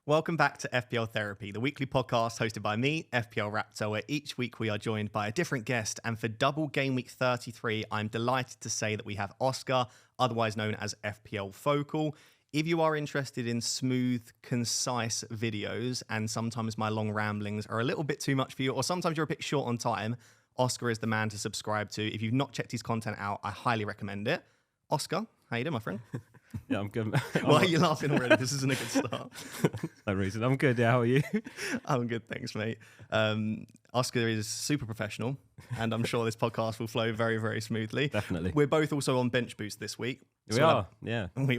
Welcome back to FPL Therapy, the weekly podcast hosted by me, FPL Raptor, where each week we are joined by a different guest. And for double game week 33, I'm delighted to say that we have Oscar, otherwise known as FPL Focal. If you are interested in smooth, concise videos, and sometimes my long ramblings are a little bit too much for you, or sometimes you're a bit short on time, Oscar is the man to subscribe to. If you've not checked his content out, I highly recommend it. Oscar, how you doing, my friend? Yeah, I'm good. Why are you laughing already? This isn't a good start. No reason. I'm good. Yeah, how are you? I'm good, thanks, mate. Oscar is super professional, and I'm sure this podcast will flow very, very smoothly. Definitely. We're both also on Bench Boost this week. We are. Yeah. We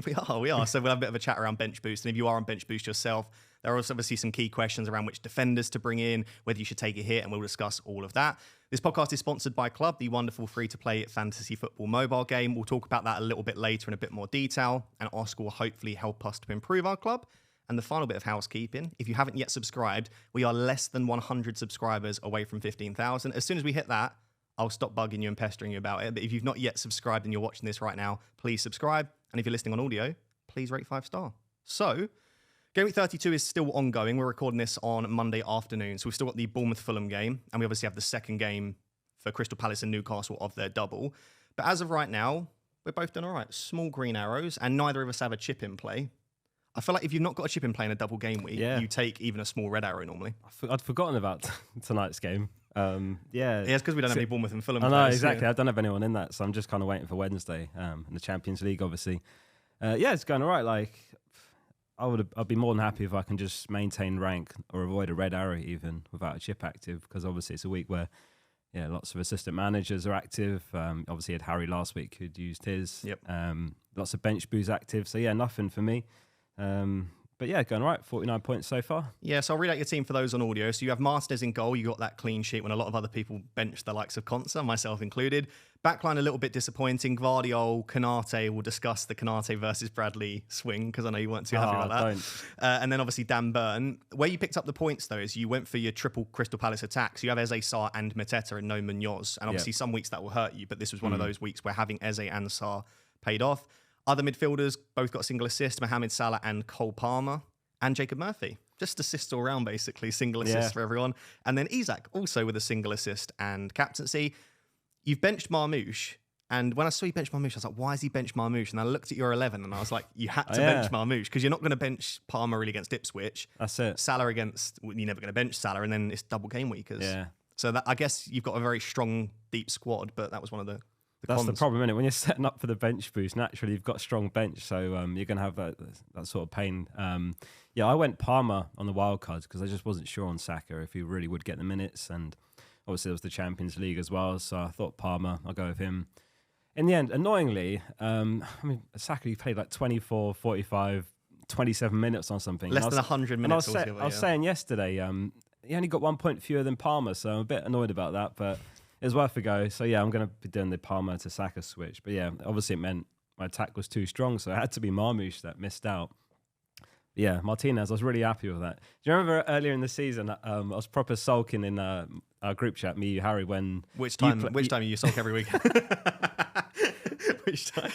are. So we'll have a bit of a chat around Bench Boost. And if you are on Bench Boost yourself, there are obviously some key questions around which defenders to bring in, whether you should take a hit, and we'll discuss all of that. This podcast is sponsored by Club, the wonderful free-to-play fantasy football mobile game. We'll talk about that a little bit later in a bit more detail, and Oscar will hopefully help us to improve our club. And the final bit of housekeeping, if you haven't yet subscribed, we are less than 100 subscribers away from 15,000. As soon as we hit that, I'll stop bugging you and pestering you about it. But if you've not yet subscribed and you're watching this right now, please subscribe. And if you're listening on audio, please rate 5-star. So, Game Week 32 is still ongoing. We're recording this on Monday afternoon. So we've still got the Bournemouth-Fulham game. And we obviously have the second game for Crystal Palace and Newcastle of their double. But as of right now, we're both doing all right. Small green arrows, and neither of us have a chip in play. I feel like if you've not got a chip in play in a double game week, you take even a small red arrow normally. I'd forgotten about tonight's game. It's because we don't have any Bournemouth and Fulham I know, players, exactly. Yeah. I don't have anyone in that, so I'm just kind of waiting for Wednesday in the Champions League, obviously. It's going all right. Like, I'd be more than happy if I can just maintain rank or avoid a red arrow even without a chip active, because obviously it's a week where lots of assistant managers are active. Obviously, had Harry last week who'd used his. Yep. Lots of bench boos active. So, nothing for me. But going all right, 49 points so far. Yeah, so I'll read out your team for those on audio. So you have Martinez in goal. You got that clean sheet when a lot of other people benched the likes of Konsa, myself included. Backline a little bit disappointing. Gvardiol, Konate, we'll discuss the Konate versus Bradley swing, because I know you weren't too happy about that. And then obviously Dan Burn. Where you picked up the points, though, is you went for your triple Crystal Palace attack. So you have Eze, Sarr and Mateta and no Munoz. And obviously some weeks that will hurt you, but this was one of those weeks where having Eze and Sarr paid off. Other midfielders both got a single assist, Mohamed Salah and Cole Palmer, and Jacob Murphy. Just assists all round, basically. Single assist for everyone. And then Isak, also with a single assist and captaincy. You've benched Marmoush, and when I saw you bench Marmoush, I was like, why is he bench Marmoush? And I looked at your 11, and I was like, you had to bench Marmoush, because you're not going to bench Palmer really against Ipswich. That's it. Salah against, you're never going to bench Salah, and then it's double game weekers. Yeah. So that, I guess you've got a very strong, deep squad, but that was one of the That's cons. the problem, isn't it? When you're setting up for the bench boost, naturally you've got a strong bench, so you're going to have that sort of pain. I went Palmer on the wild cards because I just wasn't sure on Saka if he really would get the minutes, and obviously there was the Champions League as well, so I thought Palmer, I'll go with him. In the end, annoyingly, Saka, he played like 24, 45, 27 minutes on something. Less than 100 minutes. I was saying yesterday, he only got 1 point fewer than Palmer, so I'm a bit annoyed about that, but it was worth a go. So, I'm going to be doing the Palmer to Saka switch. But, obviously it meant my attack was too strong, so it had to be Marmoush that missed out. But Martinez, I was really happy with that. Do you remember earlier in the season, I was proper sulking in our group chat, me, Harry, when... Which time you sulk every week? Which time?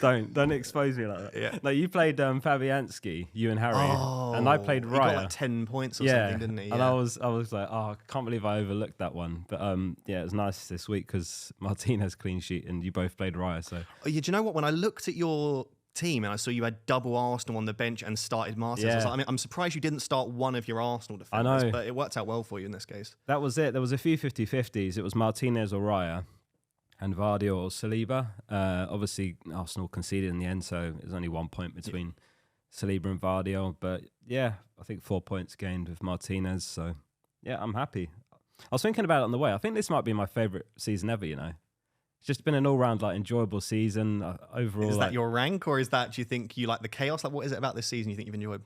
Don't expose me like that. Yeah. No, you played Fabianski, you and Harry, and I played Raya. He got like 10 points or something, didn't he? And I was like, I can't believe I overlooked that one. But it was nice this week because Martinez clean sheet and you both played Raya. So do you know what? When I looked at your team and I saw you had double Arsenal on the bench and started Martinez, I was like, I'm surprised you didn't start one of your Arsenal defenders. I know, but it worked out well for you in this case. That was it. There was a few 50-50s. It was Martinez or Raya, and Vardy or Saliba. Obviously, Arsenal conceded in the end, so there's only 1 point between Saliba and Vardy. But I think 4 points gained with Martinez. So I'm happy. I was thinking about it on the way. I think this might be my favourite season ever, It's just been an all-round enjoyable season overall. Is that your rank, or is that, do you think you like the chaos? Like, what is it about this season you think you've enjoyed?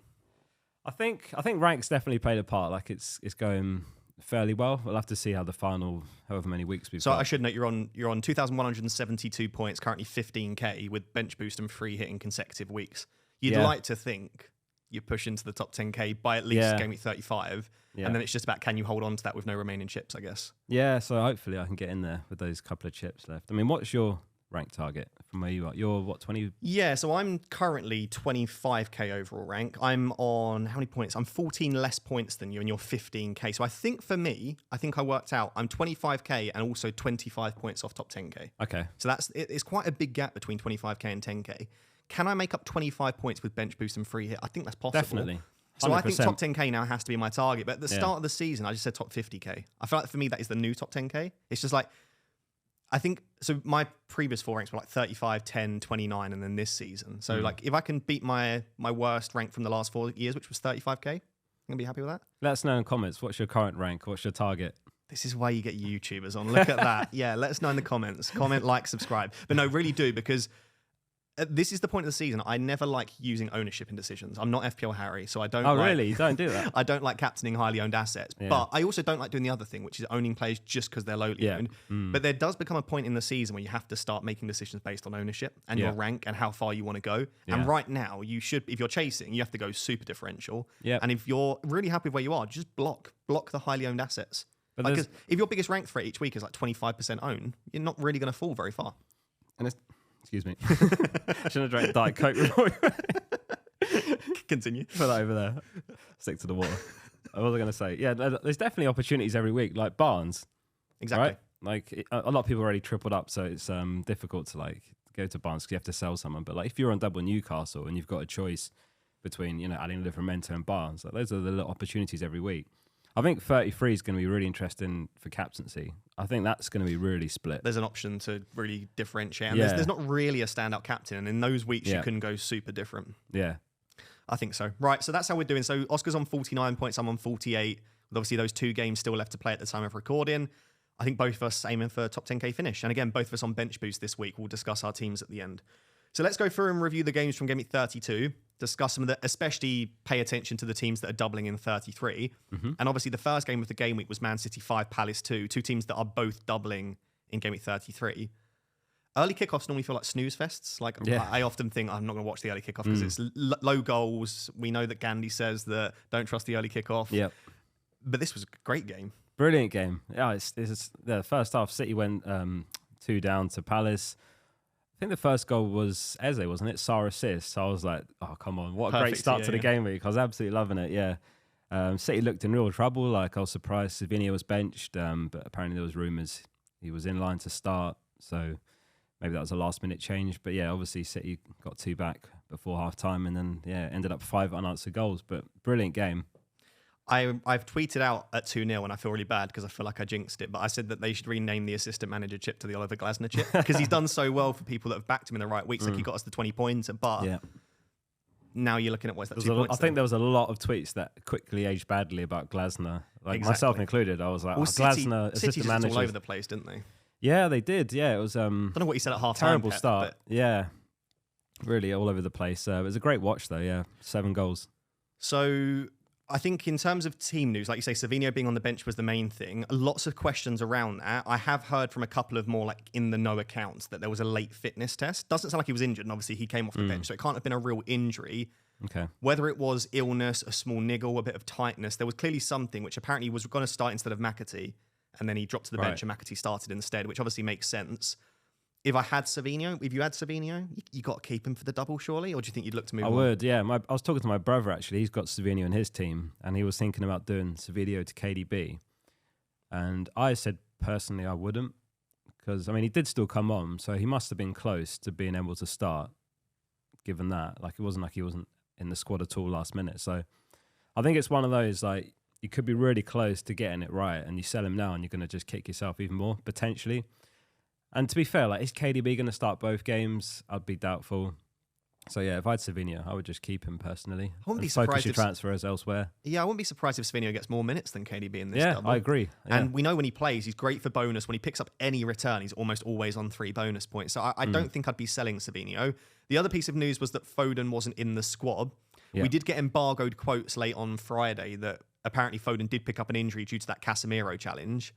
I think rank's definitely played a part. Like, it's going fairly well. We'll have to see how the final, however many weeks we've got. So I should note you're on 2,172 points, currently 15k with bench boost and free hitting consecutive weeks. You'd like to think you push into the top 10k by at least game week 35, and then it's just about can you hold on to that with no remaining chips, I guess. Yeah, so hopefully I can get in there with those couple of chips left. I mean, what's your rank target from where you are? You're what, 20? Yeah, so I'm currently 25k overall rank. I'm on how many points? I'm 14 less points than you, and you're 15k. So I think for me, I worked out I'm 25k and also 25 points off top 10k. Okay. So it's quite a big gap between 25k and 10k. Can I make up 25 points with bench boost and free hit? I think that's possible. Definitely. 100%. So I think top 10k now has to be my target. But at the start of the season, I just said top 50k. I feel like for me, that is the new top 10k. It's just like, I think, so my previous 4 ranks were like 35, 10, 29, and then this season. So like, if I can beat my worst rank from the last 4 years, which was 35k, I'm going to be happy with that. Let us know in the comments. What's your current rank? What's your target? This is why you get YouTubers on. Look at that. Yeah, let us know in the comments. Comment, like, subscribe. But no, really do, because this is the point of the season. I never like using ownership in decisions. I'm not FPL Harry, so I don't really? You don't do that? I don't like captaining highly owned assets. Yeah. But I also don't like doing the other thing, which is owning players just because they're lowly owned. But there does become a point in the season where you have to start making decisions based on ownership and your rank and how far you want to go. And right now, you should, if you're chasing, you have to go super differential. And if you're really happy with where you are, just block the highly owned assets. Because if your biggest rank threat each week is like 25% own, you're not really going to fall very far. And it's, excuse me. Shouldn't have drank Diet Coke before. Continue. Put that over there. Stick to the water. I was going to say, yeah, there's definitely opportunities every week, like Barnes. Exactly. Right? Like a lot of people already tripled up, so it's difficult to like go to Barnes because you have to sell someone. But like if you're on double Newcastle and you've got a choice between adding Livramento and Barnes, like, those are the little opportunities every week. I think 33 is going to be really interesting for captaincy. I think that's going to be really split. There's an option to really differentiate. And there's not really a standout captain. And in those weeks, you can go super different. Yeah. I think so. Right, so that's how we're doing. So Oscar's on 49 points. I'm on 48. With obviously those 2 games still left to play at the time of recording. I think both of us aiming for a top 10k finish. And again, both of us on bench boost this week. We'll discuss our teams at the end. So let's go through and review the games from Gameweek 32. Discuss some of the, especially pay attention to the teams that are doubling in 33. And obviously the first game of the game week was Man City 5, Palace 2, 2 teams that are both doubling in Game Week 33. Early kickoffs normally feel like snooze fests. Like I often think I'm not going to watch the early kickoff because it's low goals. We know that Gandhi says that don't trust the early kickoff. Yep. But this was a great game. Brilliant game. Yeah, it's the first half. City went 2 down to Palace. I think the first goal was Eze, wasn't it? Sarr assist. So I was like, oh, come on. What a great start to the game week. I was absolutely loving it, yeah. City looked in real trouble. Like, I was surprised Savinho was benched, but apparently there was rumours he was in line to start. So maybe that was a last-minute change. But, yeah, obviously City got 2 back before half-time and then, ended up 5 unanswered goals. But brilliant game. I've tweeted out at 2-0 and I feel really bad because I feel like I jinxed it, but I said that they should rename the assistant manager chip to the Oliver Glasner chip because he's done so well for people that have backed him in the right weeks. Like he got us the 20 points, but now you're looking at what's that 2 points. I think there was a lot of tweets that quickly aged badly about Glasner, like myself included. I was like, Glasner, assistant manager. All over the place, didn't they? Yeah, they did. Yeah, it was. I don't know what he said at half time. Terrible start. Yeah, really all over the place. It was a great watch though. Yeah, 7 goals. So I think in terms of team news, like you say, Savinho being on the bench was the main thing. Lots of questions around that. I have heard from a couple of more like in the know accounts that there was a late fitness test. Doesn't sound like he was injured, and obviously he came off the bench, so it can't have been a real injury. Okay. Whether it was illness, a small niggle, a bit of tightness, there was clearly something which apparently was going to start instead of McAtee, and then he dropped to the bench and McAtee started instead, which obviously makes sense. If you had Savinho, you got to keep him for the double, surely? Or do you think you'd look to move on? I would, yeah. I was talking to my brother, actually. He's got Savinho in his team, and he was thinking about doing Savinho to KDB. And I said, personally, I wouldn't. Because, I mean, he did still come on, so he must have been close to being able to start, given that. Like, it wasn't like he wasn't in the squad at all last minute. So I think it's one of those, like, you could be really close to getting it right, and you sell him now, and you're going to just kick yourself even more, potentially. And to be fair, like, is KDB going to start both games? I'd be doubtful. So, yeah, if I had Savinho, I would just keep him personally. I wouldn't be surprised focus your transfers elsewhere. Yeah, I wouldn't be surprised if Savinho gets more minutes than KDB in this double. I agree. Yeah. And we know when he plays, he's great for bonus. When he picks up any return, he's almost always on 3 bonus points. So I don't think I'd be selling Savinho. The other piece of news was that Foden wasn't in the squad. Yeah. We did get embargoed quotes late on Friday that apparently Foden did pick up an injury due to that Casemiro challenge.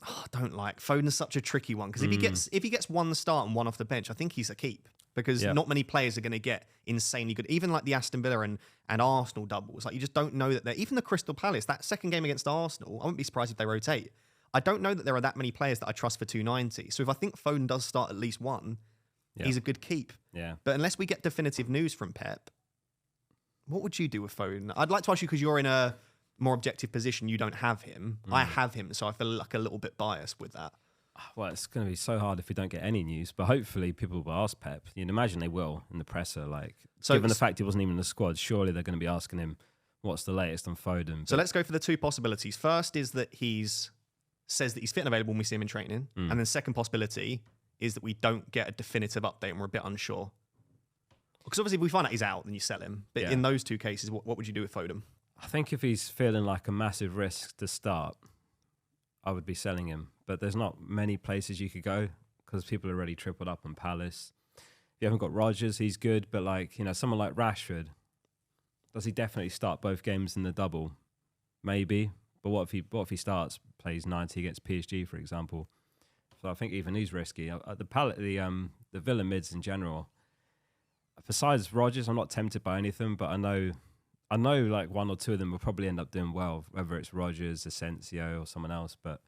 I don't like Foden's such a tricky one because if he gets 1 start and 1 off the bench, I think he's a keep because not many players are going to get insanely good. Even like the Aston Villa and Arsenal doubles, like you just don't know that they're even the Crystal Palace that second game against Arsenal. I wouldn't be surprised if they rotate. I don't know that there are that many players that I trust for 290. So if I think Foden does start at least one, he's a good keep. Yeah. But unless we get definitive news from Pep, what would you do with Foden? I'd like to ask you, because you're in a more objective position, you don't have him. I have him, so I feel like a little bit biased with that. Well, it's going to be so hard if we don't get any news, but hopefully people will ask Pep. You'd imagine they will in the presser. Like, given the fact he wasn't even in the squad, surely they're going to be asking him what's the latest on Foden. So let's go for the two possibilities. First is that says that he's fit and available when we see him in training. And then second possibility is that we don't get a definitive update and we're a bit unsure. Because obviously if we find out he's out, then you sell him. But in those two cases, what would you do with Foden? I think if he's feeling like a massive risk to start, I would be selling him. But there's not many places you could go because people are already tripled up on Palace. If you haven't got Rodgers, he's good. But like, someone like Rashford, does he definitely start both games in the double? Maybe. But what if he starts, plays 90 against PSG, for example? So I think even he's risky. The Villa mids in general, besides Rodgers, I'm not tempted by anything, but I know like one or two of them will probably end up doing well, whether it's Rodgers, Asensio, or someone else. But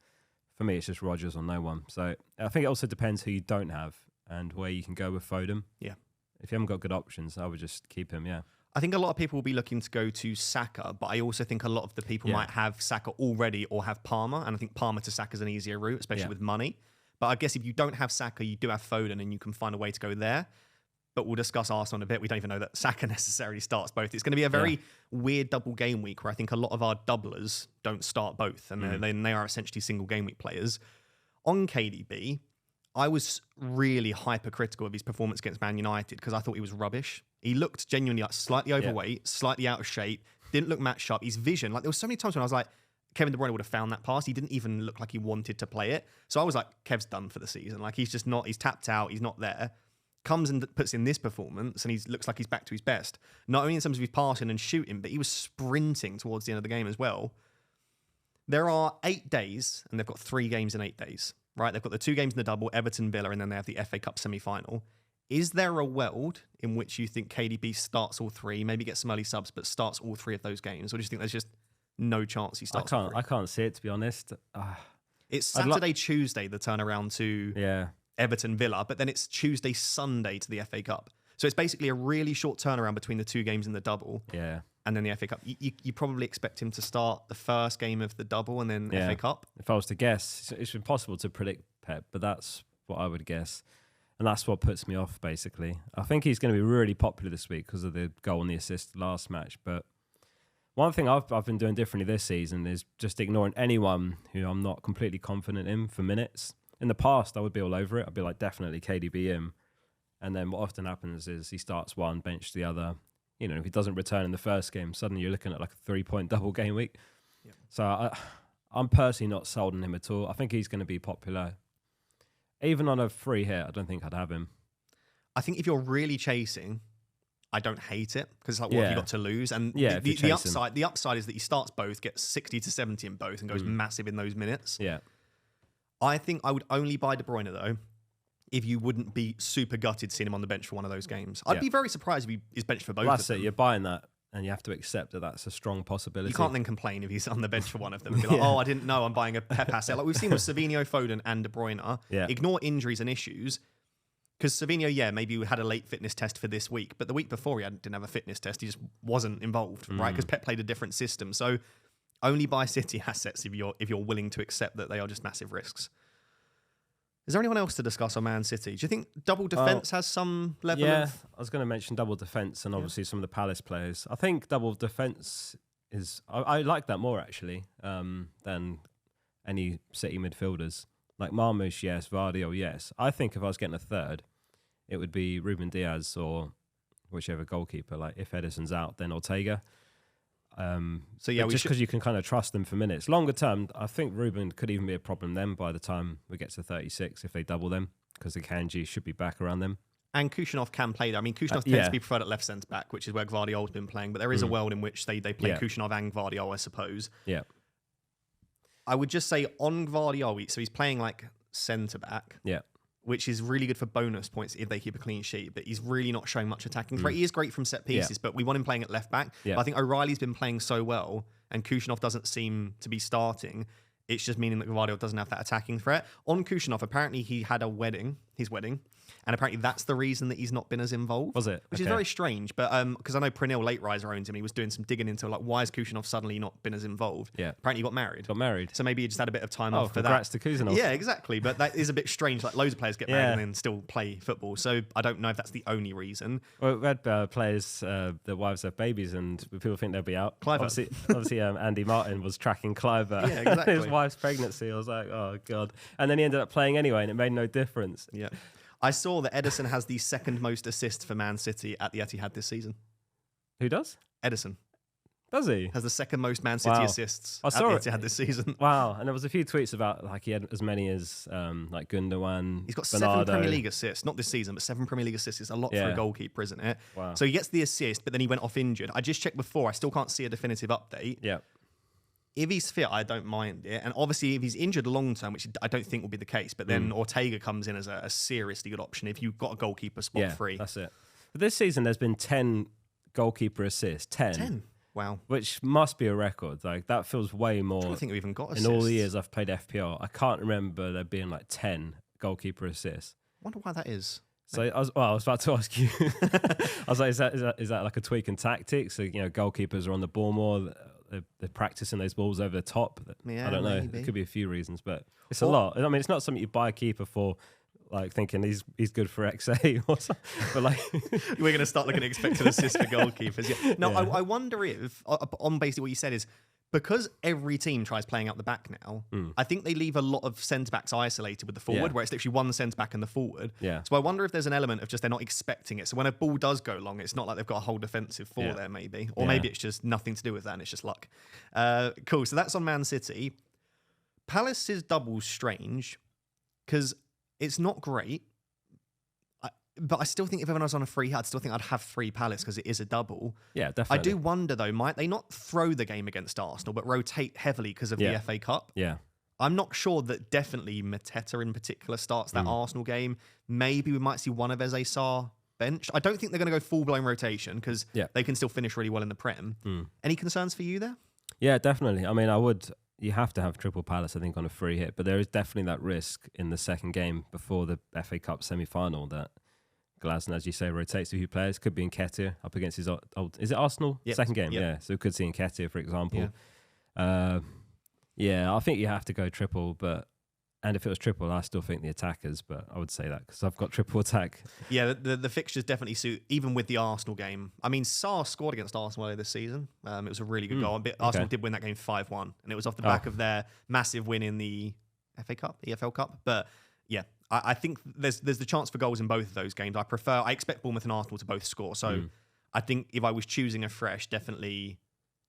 for me, it's just Rodgers or no one. So I think it also depends who you don't have and where you can go with Foden. Yeah. If you haven't got good options, I would just keep him, yeah. I think a lot of people will be looking to go to Saka, but I also think a lot of the people might have Saka already or have Palmer, and I think Palmer to Saka is an easier route, especially with money. But I guess if you don't have Saka, you do have Foden, and you can find a way to go there. But we'll discuss Arsenal in a bit. We don't even know that Saka necessarily starts both. It's going to be a very weird double game week where I think a lot of our doublers don't start both, and they are essentially single game week players. On KDB, I was really hypercritical of his performance against Man United because I thought he was rubbish. He looked genuinely like slightly overweight, slightly out of shape, didn't look match sharp. His vision, like there were so many times when I was like, Kevin De Bruyne would have found that pass. He didn't even look like he wanted to play it. So I was like, Kev's done for the season. Like he's just not, he's tapped out, he's not there. Comes and puts in this performance and he looks like he's back to his best. Not only in terms of his passing and shooting, but he was sprinting towards the end of the game as well. There are 8 days and they've got 3 games in 8 days, right? They've got the 2 games in the double, Everton, Villa, and then they have the FA Cup semi-final. Is there a world in which you think KDB starts all 3, maybe gets some early subs, but starts all 3 of those games? Or do you think there's just no chance he starts? I can't see it, to be honest. It's Saturday, Tuesday, the turnaround to Everton, Villa, but then it's Tuesday, Sunday to the FA Cup. So it's basically a really short turnaround between the 2 games in the double and then the FA Cup. You probably expect him to start the first game of the double and then FA Cup. If I was to guess, it's impossible to predict Pep, but that's what I would guess. And that's what puts me off, basically. I think he's going to be really popular this week because of the goal and the assist last match. But one thing I've been doing differently this season is just ignoring anyone who I'm not completely confident in for minutes. In the past, I would be all over it. I'd be like, definitely KDB in. And then what often happens is he starts one, bench the other. If he doesn't return in the first game, suddenly you're looking at like a 3-point double game week. Yep. So I'm personally not sold on him at all. I think he's going to be popular. Even on a free hit, I don't think I'd have him. I think if you're really chasing, I don't hate it because it's like, what have you got to lose? And the upside is that he starts both, gets 60 to 70 in both, and goes massive in those minutes. Yeah. I think I would only buy De Bruyne though if you wouldn't be super gutted seeing him on the bench for one of those games. I'd be very surprised if he is benched for both. Well, that's it. You're buying that, and you have to accept that that's a strong possibility. You can't then complain if he's on the bench for one of them and be like, oh, I didn't know I'm buying a Pep asset. Like we've seen with Savinho, Foden, and De Bruyne. Ignore injuries and issues. Because Savinho, maybe we had a late fitness test for this week, but the week before didn't have a fitness test. He just wasn't involved, right? Because Pep played a different system. So only buy City assets if you're willing to accept that they are just massive risks. Is there anyone else to discuss on Man City? Do you think double defence has some level of... Yeah, I was going to mention double defence and obviously some of the Palace players. I think double defence is... I like that more, actually, than any City midfielders. Like Marmoush, yes. Vardy, yes. I think if I was getting a third, it would be Ruben Diaz or whichever goalkeeper. Like if Ederson's out, then Ortega. Just because you can kind of trust them for minutes. Longer term, I think Ruben could even be a problem then by the time we get to 36 if they double them, because the Kanji should be back around them. And Kushnerov can play there. I mean, Kushnerov tends to be preferred at left centre back, which is where Gvardiol's been playing, but there is a world in which they play Kushnerov and Gvardiol, I suppose. Yeah. I would just say on Gvardiol, so he's playing like centre back. Yeah. Which is really good for bonus points if they keep a clean sheet, but he's really not showing much attacking threat. He is great from set pieces, but we want him playing at left back. But I think O'Reilly's been playing so well, and Kushnerov doesn't seem to be starting. It's just meaning that Gvardiol doesn't have that attacking threat. On Kushnerov, apparently he had his wedding, and apparently that's the reason that he's not been as involved. Was it? Which is very strange, but because I know Prenil Late Riser owns him, he was doing some digging into like why has Kushnerov suddenly not been as involved? Yeah. Apparently he got married. So maybe he just had a bit of time off for that. Congrats to Kuznov. Yeah, exactly. But that is a bit strange. Like loads of players get married and then still play football. So I don't know if that's the only reason. Well, we had players, their wives have babies, and people think they'll be out. Kluivert. Obviously, Andy Martin was tracking Kluivert. Yeah, exactly. His wife's pregnancy. I was like, oh god. And then he ended up playing anyway, and it made no difference. Yeah. I saw that Ederson has the second most assists for Man City at the Etihad this season. Who does? Ederson. Does he? Has the second most Man City assists at the Etihad this season. Wow. And there was a few tweets about like he had as many as like Gundogan. He's got Bernardo. 7 Premier League assists. Not this season, but 7 Premier League assists is a lot for a goalkeeper, isn't it? Wow. So he gets the assist, but then he went off injured. I just checked before. I still can't see a definitive update. Yeah. If he's fit, I don't mind it. And obviously, if he's injured long term, which I don't think will be the case, but then Ortega comes in as a seriously good option if you've got a goalkeeper spot free. That's it. But this season, there's been 10 goalkeeper assists. 10. Wow. Which must be a record. Like that feels way more. I don't think we've even got assists. In all the years I've played FPL, I can't remember there being like 10 goalkeeper assists. I wonder why that is. So I was about to ask you. I was like, is that like a tweak in tactics? So goalkeepers are on the ball more. They're practicing those balls over the top. Yeah, I don't know. maybe. There could be a few reasons, but it's a lot. I mean, it's not something you buy a keeper for, like thinking he's good for XA or something. But like, we're going to start looking at expected assists for goalkeepers. Yeah. No, yeah. I wonder if on basically what you said is because every team tries playing out the back now. I think they leave a lot of centre backs isolated with the forward, where it's literally one centre back and the forward. Yeah. So I wonder if there's an element of just they're not expecting it. So when a ball does go long, it's not like they've got a whole defensive four there, maybe, or maybe it's just nothing to do with that and it's just luck. Cool. So that's on Man City. Palace's double's strange because it's not great. But I still think if everyone was on a free hit, I'd still think I'd have 3 Palace because it is a double. Yeah, definitely. I do wonder, though, might they not throw the game against Arsenal, but rotate heavily because of the FA Cup? Yeah. I'm not sure that definitely Mateta in particular starts that Arsenal game. Maybe we might see one of Eze Sarr benched. I don't think they're going to go full-blown rotation because they can still finish really well in the Prem. Any concerns for you there? Yeah, definitely. I mean, you have to have triple Palace, I think, on a free hit, but there is definitely that risk in the second game before the FA Cup semi-final that Glasner, as you say, rotates a few players. Could be Nketiah up against his old... Is it Arsenal? Yep. Second game, yeah. So we could see Nketiah, for example. Yeah. I think you have to go triple, and if it was triple, I still think the attackers, but I would say that because I've got triple attack. Yeah, the fixtures definitely suit, even with the Arsenal game. I mean, Sarr scored against Arsenal earlier this season. It was a really good goal. Arsenal did win that game 5-1, and it was off the back of their massive win in the FA Cup, EFL Cup. But yeah, I think there's the chance for goals in both of those games. I expect Bournemouth and Arsenal to both score. So I think if I was choosing afresh, definitely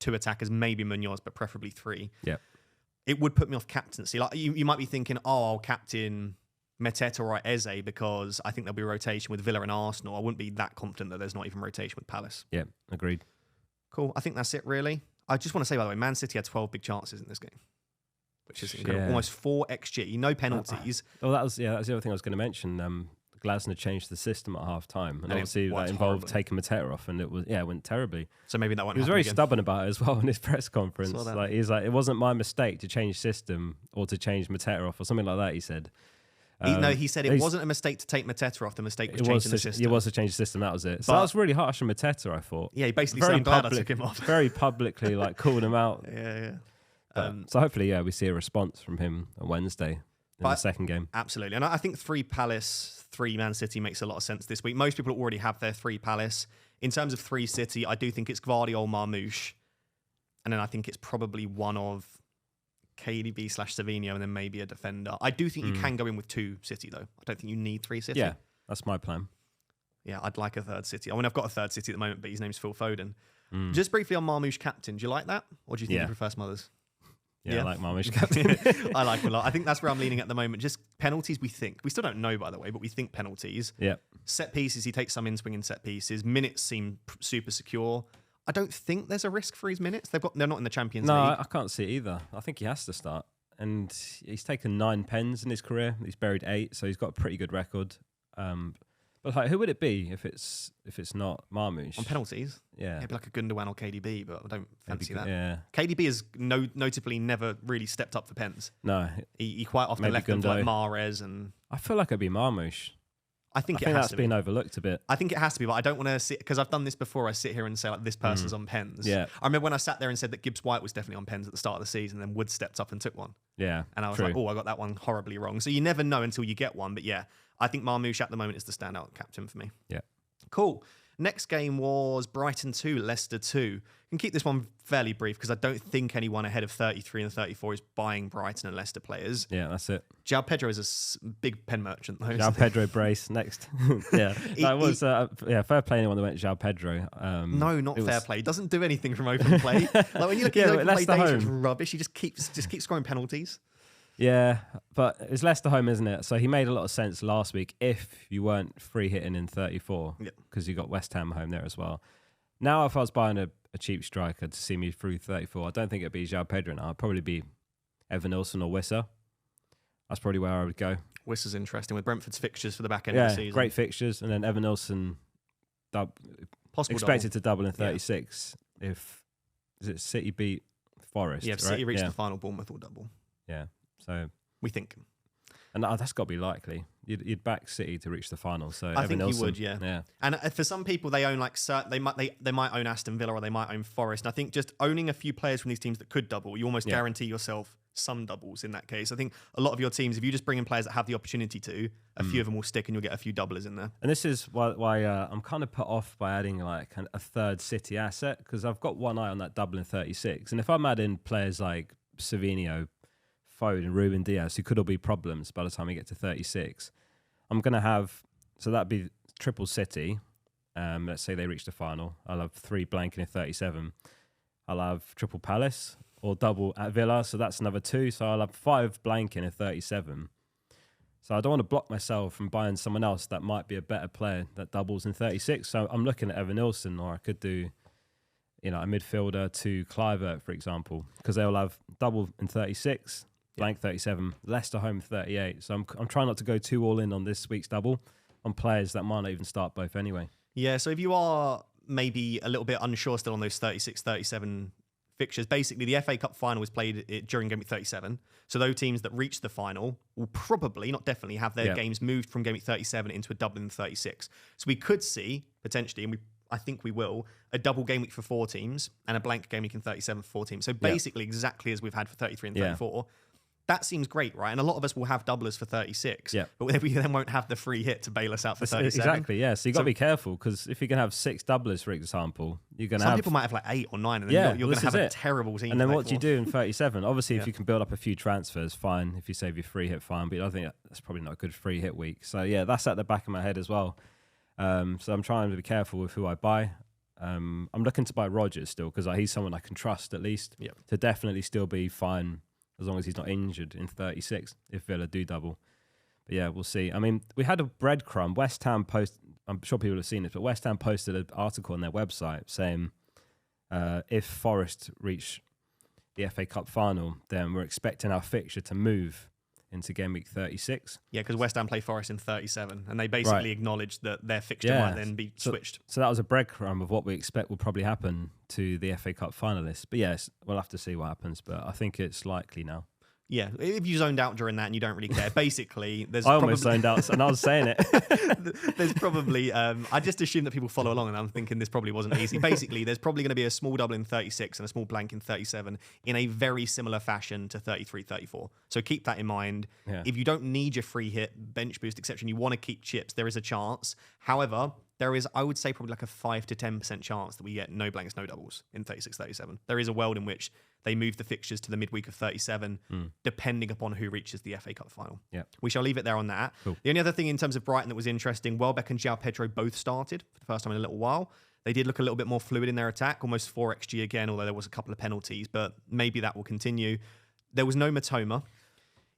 2 attackers, maybe Munoz, but preferably 3. Yeah. It would put me off captaincy. Like you might be thinking, I'll captain Mateta or Eze because I think there'll be rotation with Villa and Arsenal. I wouldn't be that confident that there's not even rotation with Palace. Yeah, agreed. Cool. I think that's it, really. I just want to say, by the way, Man City had 12 big chances in this game, which is incredible. Almost 4 XG, no penalties. Well, that's the other thing I was going to mention. Glasner changed the system at half time, and obviously that involved taking Mateta off, and it went terribly. So maybe that won't. He was very stubborn about it as well in his press conference. Like he's like, it wasn't my mistake to change system or to change Mateta off or something like that. He said. He said it wasn't a mistake to take Mateta off. The mistake was changing the system. It was to change the system. That was it. So that was really harsh on Mateta, I thought. Yeah, he basically said, "I'm glad I took him off." Very publicly, like calling him out. Yeah. So hopefully, we see a response from him on Wednesday in the second game. Absolutely, and I think 3 Palace, 3 Man City makes a lot of sense this week. Most people already have their 3 Palace. In terms of 3 City, I do think it's Gvardiol, Marmoush, and then I think it's probably one of KDB/Savinho, and then maybe a defender. I do think you can go in with 2 City, though. I don't think you need 3 City. Yeah, that's my plan. Yeah, I'd like a 3rd City. I mean, I've got a 3rd City at the moment, but his name's Phil Foden. Just briefly on Marmoush captain, do you like that? Or do you think you prefer Smothers? Yeah, I like Marmoush captain. I like him a lot. I think that's where I'm leaning at the moment. Just penalties, we still don't know, by the way, but we think penalties. Yeah. Set pieces, he takes some in-swinging set pieces. Minutes seem super secure. I don't think there's a risk for his minutes. They're not in the Champions League. No, I can't see it either. I think he has to start. And he's taken 9 pens in his career. He's buried 8, so he's got a pretty good record. But like, who would it be if it's not Marmoush? On penalties? Yeah. It'd be like a Gundogan or KDB, but I don't fancy that. Yeah. KDB has notably never really stepped up for pens. No. He quite often Maybe left them for like Gundo. Mahrez and... I feel like it'd be Marmoush. I think that's been overlooked a bit. I think it has to be, but I don't want to sit, because I've done this before. I sit here and say like, this person's on pens. Yeah. I remember when I sat there and said that Gibbs White was definitely on pens at the start of the season, then Wood stepped up and took one. Yeah. And I was like, oh, I got that one horribly wrong. So you never know until you get one. But yeah, I think Marmoush at the moment is the standout captain for me. Yeah. Cool. Next game was Brighton 2, Leicester 2. You can keep this one fairly brief because I don't think anyone ahead of 33 and 34 is buying Brighton and Leicester players. Yeah, that's it. João Pedro is a big pen merchant, though. João Pedro brace next. Yeah, that was fair play anyone that went João Pedro. No, not fair play. He doesn't do anything from open play. Like when you look at his open play data, it's rubbish. He just keeps scoring penalties. Yeah, but it's Leicester home, isn't it? So he made a lot of sense last week if you weren't free hitting in 34, because you got West Ham home there as well. Now, if I was buying a cheap striker to see me through 34, I don't think it'd be João Pedro now. It'd probably be Evan Nilsson or Wisser. That's probably where I would go. Wisser's interesting with Brentford's fixtures for the back end of the season. Great fixtures, and then Evan Nilsson expected to double in 36 if City beat Forest. Yeah, if right? City reached the final, Bournemouth will double. Yeah. So we think, and that's got to be likely. You'd back City to reach the final. So I think you would, yeah. And for some people, they own they might own Aston Villa or they might own Forest. And I think just owning a few players from these teams that could double, you almost guarantee yourself some doubles in that case. I think a lot of your teams, if you just bring in players that have the opportunity to, a few of them will stick and you'll get a few doublers in there. And this is why I'm kind of put off by adding like a third City asset, because I've got one eye on that double in 36. And if I'm adding players like Savinho, Foden and Ruben Diaz, who could all be problems by the time we get to 36, I'm going to have, so that'd be triple City. Let's say they reach the final. I'll have 3 blanking in 37. I'll have triple Palace or double at Villa, so that's another 2. So I'll have 5 blanking in 37. So I don't want to block myself from buying someone else that might be a better player that doubles in 36. So I'm looking at Evan Nilsson, or I could do, a midfielder to Kluivert, for example, because they'll have double in 36. Blank 37, Leicester home 38. So I'm trying not to go too all in on this week's double on players that might not even start both anyway. Yeah, so if you are maybe a little bit unsure still on those 36, 37 fixtures, basically the FA Cup final was played during Gameweek 37. So those teams that reach the final will probably, not definitely, have their games moved from Gameweek 37 into a double in 36. So we could see, potentially, and I think we will, a double game week for 4 teams and a blank game week in 37 for 4 teams. So basically exactly as we've had for 33 and 34. That seems great, right? And a lot of us will have doublers for 36, but we then won't have the free hit to bail us out for 37. Exactly, yeah. So you've got to be careful, because if you're going to have 6 doublers, for example, you're going to have... Some people might have like 8 or 9, and then you're going to have a terrible team. And then what do you do in 37? Obviously, if you can build up a few transfers, fine. If you save your free hit, fine. But I think that's probably not a good free hit week. So yeah, that's at the back of my head as well. So I'm trying to be careful with who I buy. I'm looking to buy Rodgers still, because he's someone I can trust at least to definitely still be fine, as long as he's not injured in 36, if Villa do double. But yeah, we'll see. I mean, we had a breadcrumb. West Ham I'm sure people have seen this, but West Ham posted an article on their website saying if Forest reach the FA Cup final, then we're expecting our fixture to move into game week 36. Yeah, because West Ham play Forest in 37, and they basically acknowledged that their fixture might then be switched. So that was a breadcrumb of what we expect will probably happen to the FA Cup finalists. But yes, we'll have to see what happens, but I think it's likely now. Yeah, if you zoned out during that and you don't really care, basically, there's I almost zoned out, and I was saying it. There's probably, I just assume that people follow along, and I'm thinking this probably wasn't easy. Basically, there's probably going to be a small double in 36 and a small blank in 37 in a very similar fashion to 33, 34. So keep that in mind. Yeah. If you don't need your free hit, bench boost, etc., and you want to keep chips, there is a chance. However, there is, I would say, probably like a 5 to 10% chance that we get no blanks, no doubles in 36, 37. There is a world in which they move the fixtures to the midweek of 37, depending upon who reaches the FA Cup final. Yeah. We shall leave it there on that. Cool. The only other thing in terms of Brighton that was interesting, Welbeck and João Pedro both started for the first time in a little while. They did look a little bit more fluid in their attack, almost 4 XG again, although there was a couple of penalties, but maybe that will continue. There was no Matoma.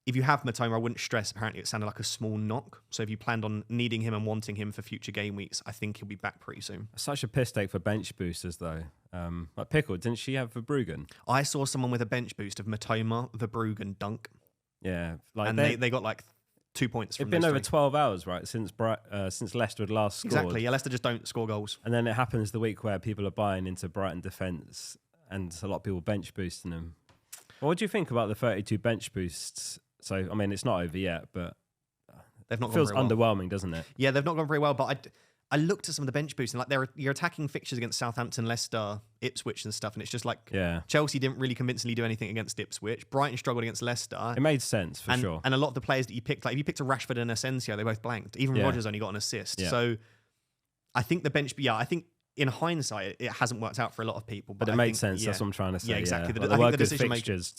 If you have Matoma, I wouldn't stress. Apparently, it sounded like a small knock. So if you planned on needing him and wanting him for future game weeks, I think he'll be back pretty soon. Such a piss take for bench boosters, though. Like Pickle, didn't she have Verbruggen? I saw someone with a bench boost of Matoma, Verbruggen, Dunk. Yeah. And they got like 2 points from It's been those over three. 12 hours, right, since Leicester had last scored. Exactly. Yeah, Leicester just don't score goals. And then it happens the week where people are buying into Brighton defence and a lot of people bench boosting them. What do you think about the 32 bench boosts? So, I mean, it's not over yet, but They've not it feels gone very well. underwhelming, doesn't it? Yeah, they've not gone very well, but I looked at some of the bench boosting. Like you're attacking fixtures against Southampton, Leicester, Ipswich and stuff, and it's just like Chelsea didn't really convincingly do anything against Ipswich. Brighton struggled against Leicester. It made sense for sure. And a lot of the players that you picked, like if you picked a Rashford and Asensio, they both blanked. Even Rodgers only got an assist. Yeah. So I think the bench, I think in hindsight, it hasn't worked out for a lot of people. But it made sense. That's what I'm trying to say. Yeah, exactly. Like I think were the good decision fixtures.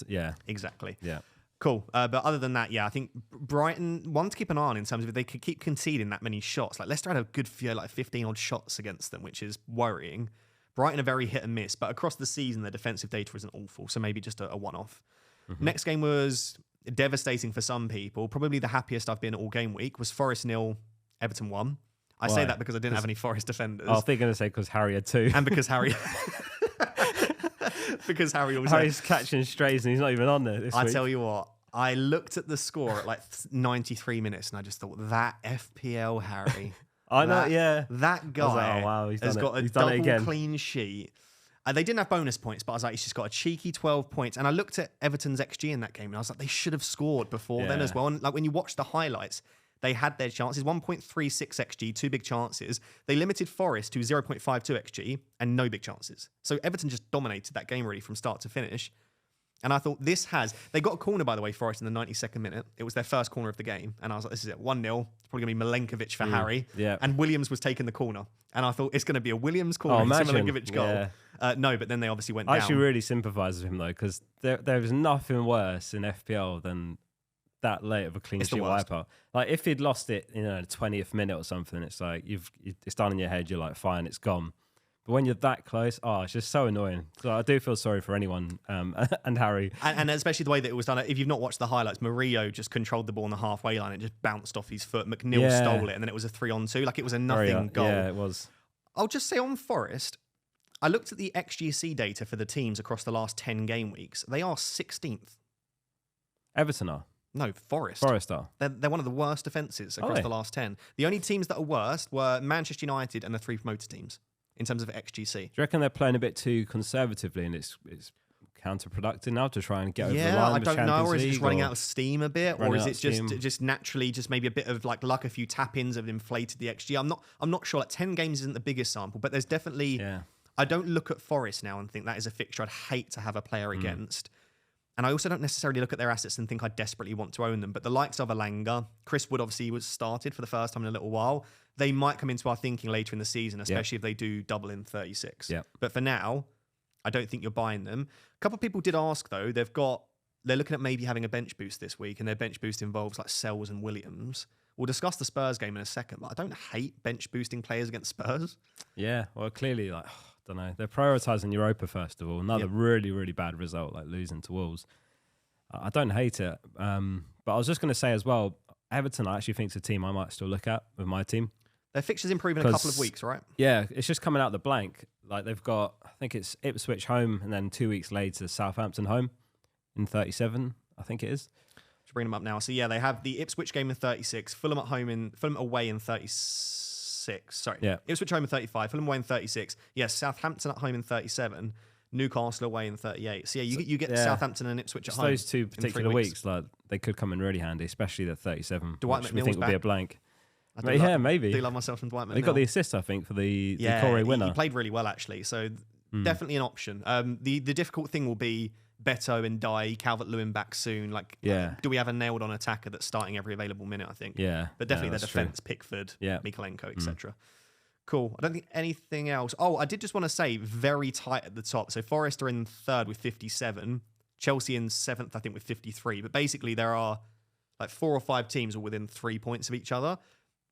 Exactly. Yeah. Cool. But other than that, I think Brighton, one to keep an eye on in terms of if they could keep conceding that many shots. Like Leicester had a good few, like 15 odd shots against them, which is worrying. Brighton are very hit and miss, but across the season, their defensive data isn't awful. So maybe just a one-off. Mm-hmm. Next game was devastating for some people. Probably the happiest I've been all game week was Forest 0, Everton 1. I say that because I didn't have any Forest defenders. I was going to say because Harry had 2. And because Harry... because Harry's catching strays and he's not even on there this week. I tell you what, I looked at the score at like 93 minutes and I just thought, that FPL Harry. I know, That guy like, oh, wow, has got a double clean sheet. They didn't have bonus points, but I was like, he's just got a cheeky 12 points. And I looked at Everton's XG in that game and I was like, they should have scored before then as well. And like when you watch the highlights, they had their chances, 1.36 XG, 2 big chances. They limited Forest to 0.52 XG and no big chances. So Everton just dominated that game really from start to finish. And I thought they got a corner, by the way, Forest in the 92nd minute. It was their first corner of the game. And I was like, this is it, 1-0. It's probably going to be Milenkovic for Harry. Yeah. And Williams was taking the corner. And I thought, it's going to be a Williams corner to Milenkovic goal. Yeah. No, but then they obviously went down. I actually really sympathise with him, though, because there is nothing worse in FPL than that late of a clean sheet wipeout. Like, if he'd lost it in the 20th minute or something, it's like, it's done in your head, you're like, fine, it's gone. But when you're that close, it's just so annoying. So I do feel sorry for anyone and Harry. And especially the way that it was done. If you've not watched the highlights, Murillo just controlled the ball on the halfway line and just bounced off his foot. McNeil stole it, and then it was a 3-on-2. Like, it was a nothing goal. Yeah, it was. I'll just say on Forest, I looked at the XGC data for the teams across the last 10 game weeks. They are 16th. Everton are? No, Forest. Forest are. They're one of the worst defences across the last 10. The only teams that are worst were Manchester United and the 3 promoted teams in terms of XGC. Do you reckon they're playing a bit too conservatively and it's counterproductive now to try and get over the line? I with don't Champions know, or is it League, just running out of steam a bit, or is it steam? just naturally just maybe a bit of like luck, a few tap-ins have inflated the XG? I'm not sure. Like 10 games isn't the biggest sample, but there's definitely. Yeah. I don't look at Forest now and think that is a fixture I'd hate to have a player against. And I also don't necessarily look at their assets and think I desperately want to own them. But the likes of Alanga, Chris Wood obviously was started for the first time in a little while. They might come into our thinking later in the season, especially if they do double in 36. Yep. But for now, I don't think you're buying them. A couple of people did ask, though. They're looking at maybe having a bench boost this week, and their bench boost involves like Sells and Williams. We'll discuss the Spurs game in a second, but I don't hate bench boosting players against Spurs. Yeah, well, clearly, like, don't know. They're prioritising Europa, first of all. Another really, really bad result, like losing to Wolves. I don't hate it. But I was just going to say as well, Everton, I actually think is a team I might still look at with my team. Their fixtures improve in a couple of weeks, right? Yeah, it's just coming out the blank. Like they've got, I think it's Ipswich home, and then 2 weeks later, Southampton home in 37, I think it is. Should bring them up now. So yeah, they have the Ipswich game in 36, Fulham away in 36. Sorry, Ipswich home in 35, Fulham away in 36. Yes, Southampton at home in 37. Newcastle away in 38. So yeah, you get Southampton and Ipswich at home. Those 2 particular weeks, like they could come in really handy, especially the 37, which we think will be a blank. Maybe. I do love myself from Dwight McNeil. They got the assist, I think, for the Corey winner. He played really well, actually. So definitely an option. The difficult thing will be Beto and Dye, Calvert-Lewin back soon. Do we have a nailed-on attacker that's starting every available minute, I think? Yeah. But definitely their defence, Pickford, Mikolenko, etc. Cool. I don't think anything else. Oh, I did just want to say, very tight at the top. So Forest are in 3rd with 57. Chelsea in 7th, I think, with 53. But basically, there are like 4 or 5 teams all within 3 points of each other.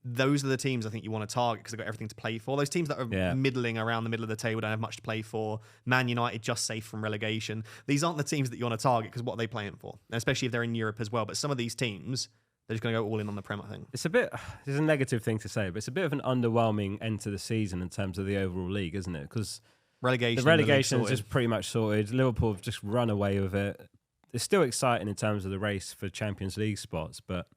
Those are the teams I think you want to target because they've got everything to play for. Those teams that are middling around the middle of the table don't have much to play for. Man United just safe from relegation. These aren't the teams that you want to target because what are they playing for? And especially if they're in Europe as well. But some of these teams, they're just going to go all in on the Prem, I think. It's a negative thing to say, but it's a bit of an underwhelming end to the season in terms of the overall league, isn't it? Because the relegation is just pretty much sorted. Liverpool have just run away with it. It's still exciting in terms of the race for Champions League spots, but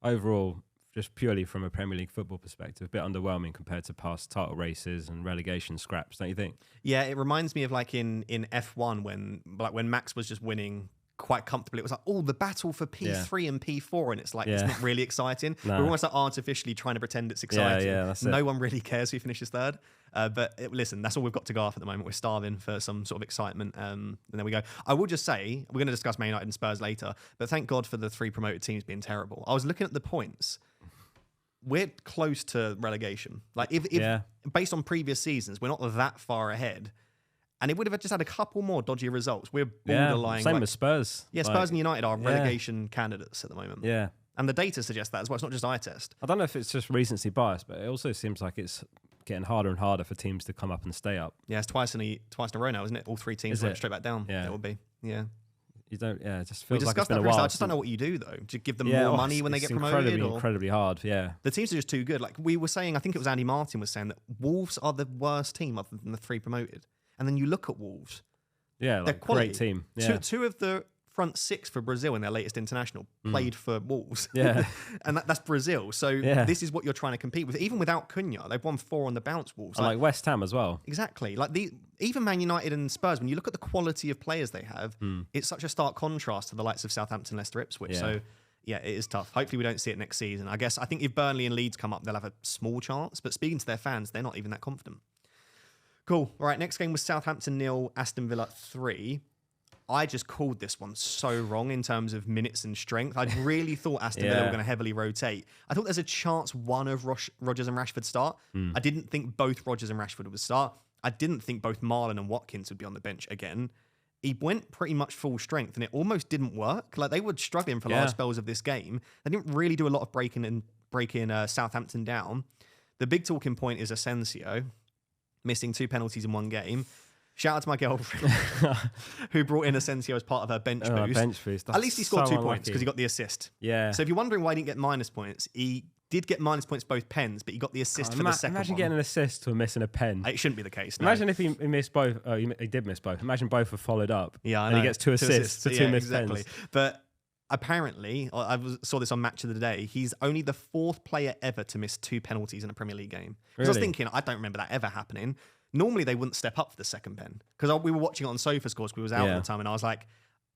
overall, just purely from a Premier League football perspective, a bit underwhelming compared to past title races and relegation scraps, don't you think? Yeah, it reminds me of like in F1 when Max was just winning quite comfortably. It was like, oh, the battle for P3 and P4, and it's like it's not really exciting. No. We're almost like artificially trying to pretend it's exciting. That's no one really cares who finishes third. Listen, that's all we've got to go off at the moment. We're starving for some sort of excitement. And there we go. I will just say, we're going to discuss Man United and Spurs later, but thank God for the 3 promoted teams being terrible. I was looking at the points. We're close to relegation. Like if based on previous seasons, we're not that far ahead. And it would have just had a couple more dodgy results. We're borderline. Same with Spurs. Yeah, Spurs and United are relegation candidates at the moment. Yeah. And the data suggests that as well. It's not just eye test. I don't know if it's just recency bias, but it also seems like it's getting harder and harder for teams to come up and stay up. Yeah, it's twice in a row now, isn't it? All 3 teams went straight back down. Yeah. It will be. Yeah. You don't, it just feels like it's that been a while. I just don't know what you do, though. Do you give them more money when they get promoted? Incredibly hard, yeah. The teams are just too good. Like we were saying, I think it was Andy Martin was saying that Wolves are the worst team other than the 3 promoted. And then you look at Wolves. Yeah, like great team. Yeah. Two of the front 6 for Brazil in their latest international played for Wolves. Yeah. And that's Brazil. So this is what you're trying to compete with. Even without Cunha, they've won 4 on the bounce, Wolves. And like West Ham as well. Exactly. Like even Man United and Spurs, when you look at the quality of players they have, it's such a stark contrast to the likes of Southampton, Leicester, Ipswich. Yeah. So yeah, it is tough. Hopefully we don't see it next season. I think if Burnley and Leeds come up, they'll have a small chance. But speaking to their fans, they're not even that confident. Cool. All right, next game was Southampton 0, Aston Villa 3. I just called this one so wrong in terms of minutes and strength. I really thought Aston Villa were going to heavily rotate. I thought there's a chance one of Rodgers and Rashford start. I didn't think both Rodgers and Rashford would start. I didn't think both Marlon and Watkins would be on the bench again. He went pretty much full strength and it almost didn't work. Like they were struggling for large spells of this game. They didn't really do a lot of breaking Southampton down. The big talking point is Asensio missing 2 penalties in 1 game. Shout out to my girlfriend who brought in Asensio as part of her bench boost. At least he scored 2 points because he got the assist. Yeah. So if you're wondering why he didn't get minus points, he did get minus points both pens, but he got the assist for the second one. Imagine getting an assist for missing a pen. It shouldn't be the case. Imagine if he missed both. Oh, he did miss both. Imagine both were followed up. Yeah, I know. And he gets 2 assists for 2 missed pens. But apparently, saw this on Match of the Day, he's only the 4th player ever to miss 2 penalties in a Premier League game. Really? I was thinking, I don't remember that ever happening. Normally, they wouldn't step up for the second pen. Because we were watching it on Sofa Scores, we was out all the time, and I was like,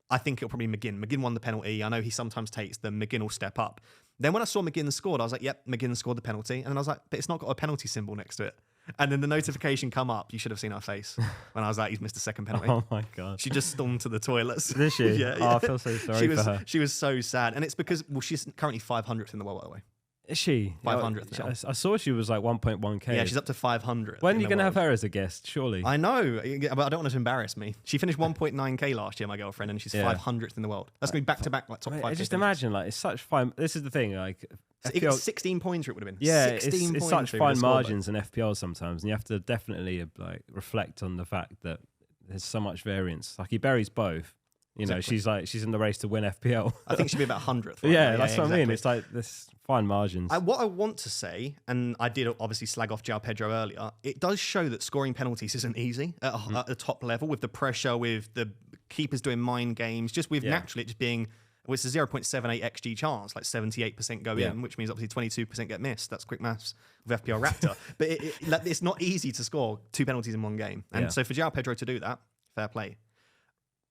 I think it'll probably be McGinn. McGinn won the penalty. I know he sometimes takes them. McGinn will step up. Then when I saw McGinn scored, I was like, yep, McGinn scored the penalty. And then I was like, but it's not got a penalty symbol next to it. And then the notification come up. You should have seen her face when I was like, he's missed a second penalty. Oh my God. She just stormed to the toilets. Did she? Yeah. Oh, I feel so sorry for her. She was so sad. And it's because, she's currently 500th in the world, by the way. Is she? 500th now. I saw she was like 1.1k. Yeah, she's up to 500. When are you going to have her as a guest, surely? I know, but I don't want her to embarrass me. She finished 1.9k last year, my girlfriend, and she's 500th in the world. That's going to be back-to-back like top 5. Just imagine, like, it's such fine. This is the thing, like... FPL, 16 points it would have been. Yeah, 16 it's such fine margins in FPL sometimes, and you have to definitely like reflect on the fact that there's so much variance. Like he buries both. You know, she's in the race to win FPL. I think she'd be about 100th. Right? Yeah, that's what I mean. It's like this fine margins. What I want to say, and I did obviously slag off João Pedro earlier, it does show that scoring penalties isn't easy at the top level with the pressure, with the keepers doing mind games, just with naturally it just being... Well, it's a 0.78 XG chance, like 78% go in, which means obviously 22% get missed. That's quick maths with FPL Raptor. But it's not easy to score 2 penalties in 1 game. And so for João Pedro to do that, fair play.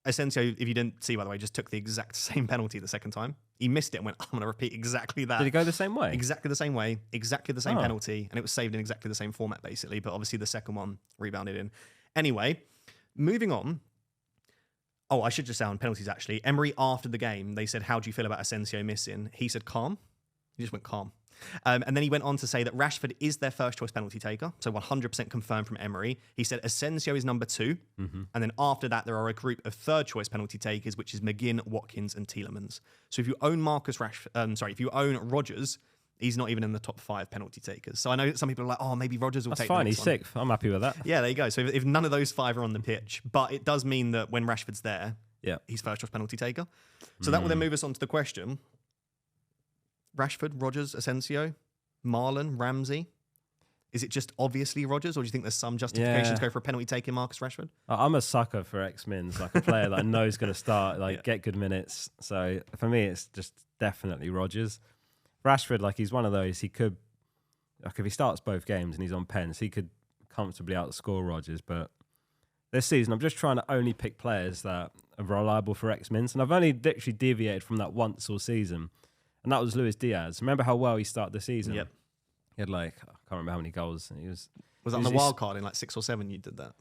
Asensio, if you didn't see, by the way, just took the exact same penalty the second time. He missed it and went, I'm going to repeat exactly that. Did it go the same way? Exactly the same way, exactly the same penalty. And it was saved in exactly the same format, basically. But obviously the second one rebounded in. Anyway, moving on. Oh, I should just say on penalties, actually. Emery, after the game, they said, how do you feel about Asensio missing? He said, calm. He just went calm. And then he went on to say that Rashford is their first choice penalty taker. So 100% confirmed from Emery. He said Asensio is number 2. And then after that, there are a group of third choice penalty takers, which is McGinn, Watkins, and Tielemans. So if you own if you own Rodgers, he's not even in the top 5 penalty takers. So I know some people are like, oh, maybe Rodgers will take the next one. That's fine, he's 6th. I'm happy with that. Yeah, there you go. So if none of those 5 are on the pitch, but it does mean that when Rashford's there, he's first choice penalty taker. So that will then move us on to the question. Rashford, Rodgers, Asensio, Marlon, Ramsey. Is it just obviously Rodgers, or do you think there's some justification to go for a penalty taking Marcus Rashford? I'm a sucker for X-Mins, like a player that I know is going to start, get good minutes. So for me, it's just definitely Rodgers. Rashford, like he's one of those. He could, like if he starts both games and he's on pens, he could comfortably outscore Rodgers. But this season, I'm just trying to only pick players that are reliable for X-Mins. And I've only literally deviated from that once all season. And that was Luis Diaz. Remember how well he started the season? Yep. He had like, I can't remember how many goals. Was that on the wild card in like 6 or 7 you did that?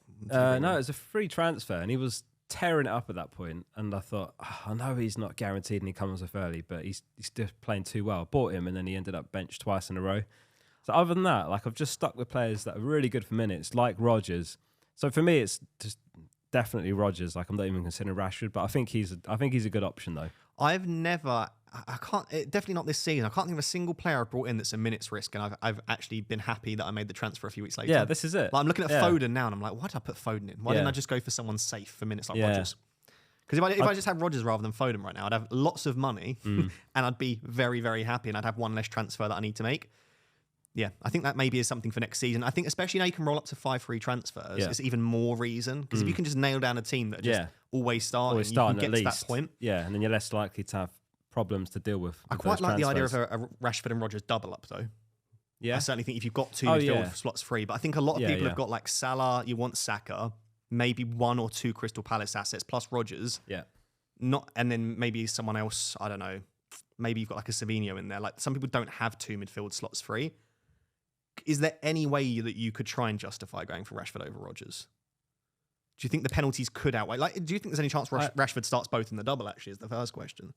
No, it was a free transfer. And he was tearing it up at that point. And I thought, I know he's not guaranteed and he comes off early, but he's just playing too well. Bought him and then he ended up benched twice in a row. So other than that, like I've just stuck with players that are really good for minutes, like Rodgers. So for me, it's just definitely Rodgers. Like I'm not even considering Rashford, but I think he's a good option though. I've never, definitely not this season. I can't think of a single player I brought in that's a minutes risk, and I've actually been happy that I made the transfer a few weeks later. Yeah, this is it. Like I'm looking at Foden now, and I'm like, why did I put Foden in? Why didn't I just go for someone safe for minutes like Rodgers? Because if I just had Rodgers rather than Foden right now, I'd have lots of money, and I'd be very, very happy, and I'd have one less transfer that I need to make. Yeah, I think that maybe is something for next season. I think especially now you can roll up to 5 free transfers. It's even more reason, because if you can just nail down a team that just always start, and you can get to that point. Yeah, and then you're less likely to have problems to deal with I quite like the idea of a Rashford and Rodgers double up though. Yeah, I certainly think if you've got 2 midfield slots free, but I think a lot of people have got like Salah, you want Saka, maybe 1 or 2 Crystal Palace assets plus Rodgers. Yeah, and then maybe someone else. I don't know. Maybe you've got like a Savinho in there. Like some people don't have 2 midfield slots free. Is there any way that you could try and justify going for Rashford over Rodgers? Do you think the penalties could outweigh? Like, do you think there's any chance Rashford starts both in the double? Actually, is the first question.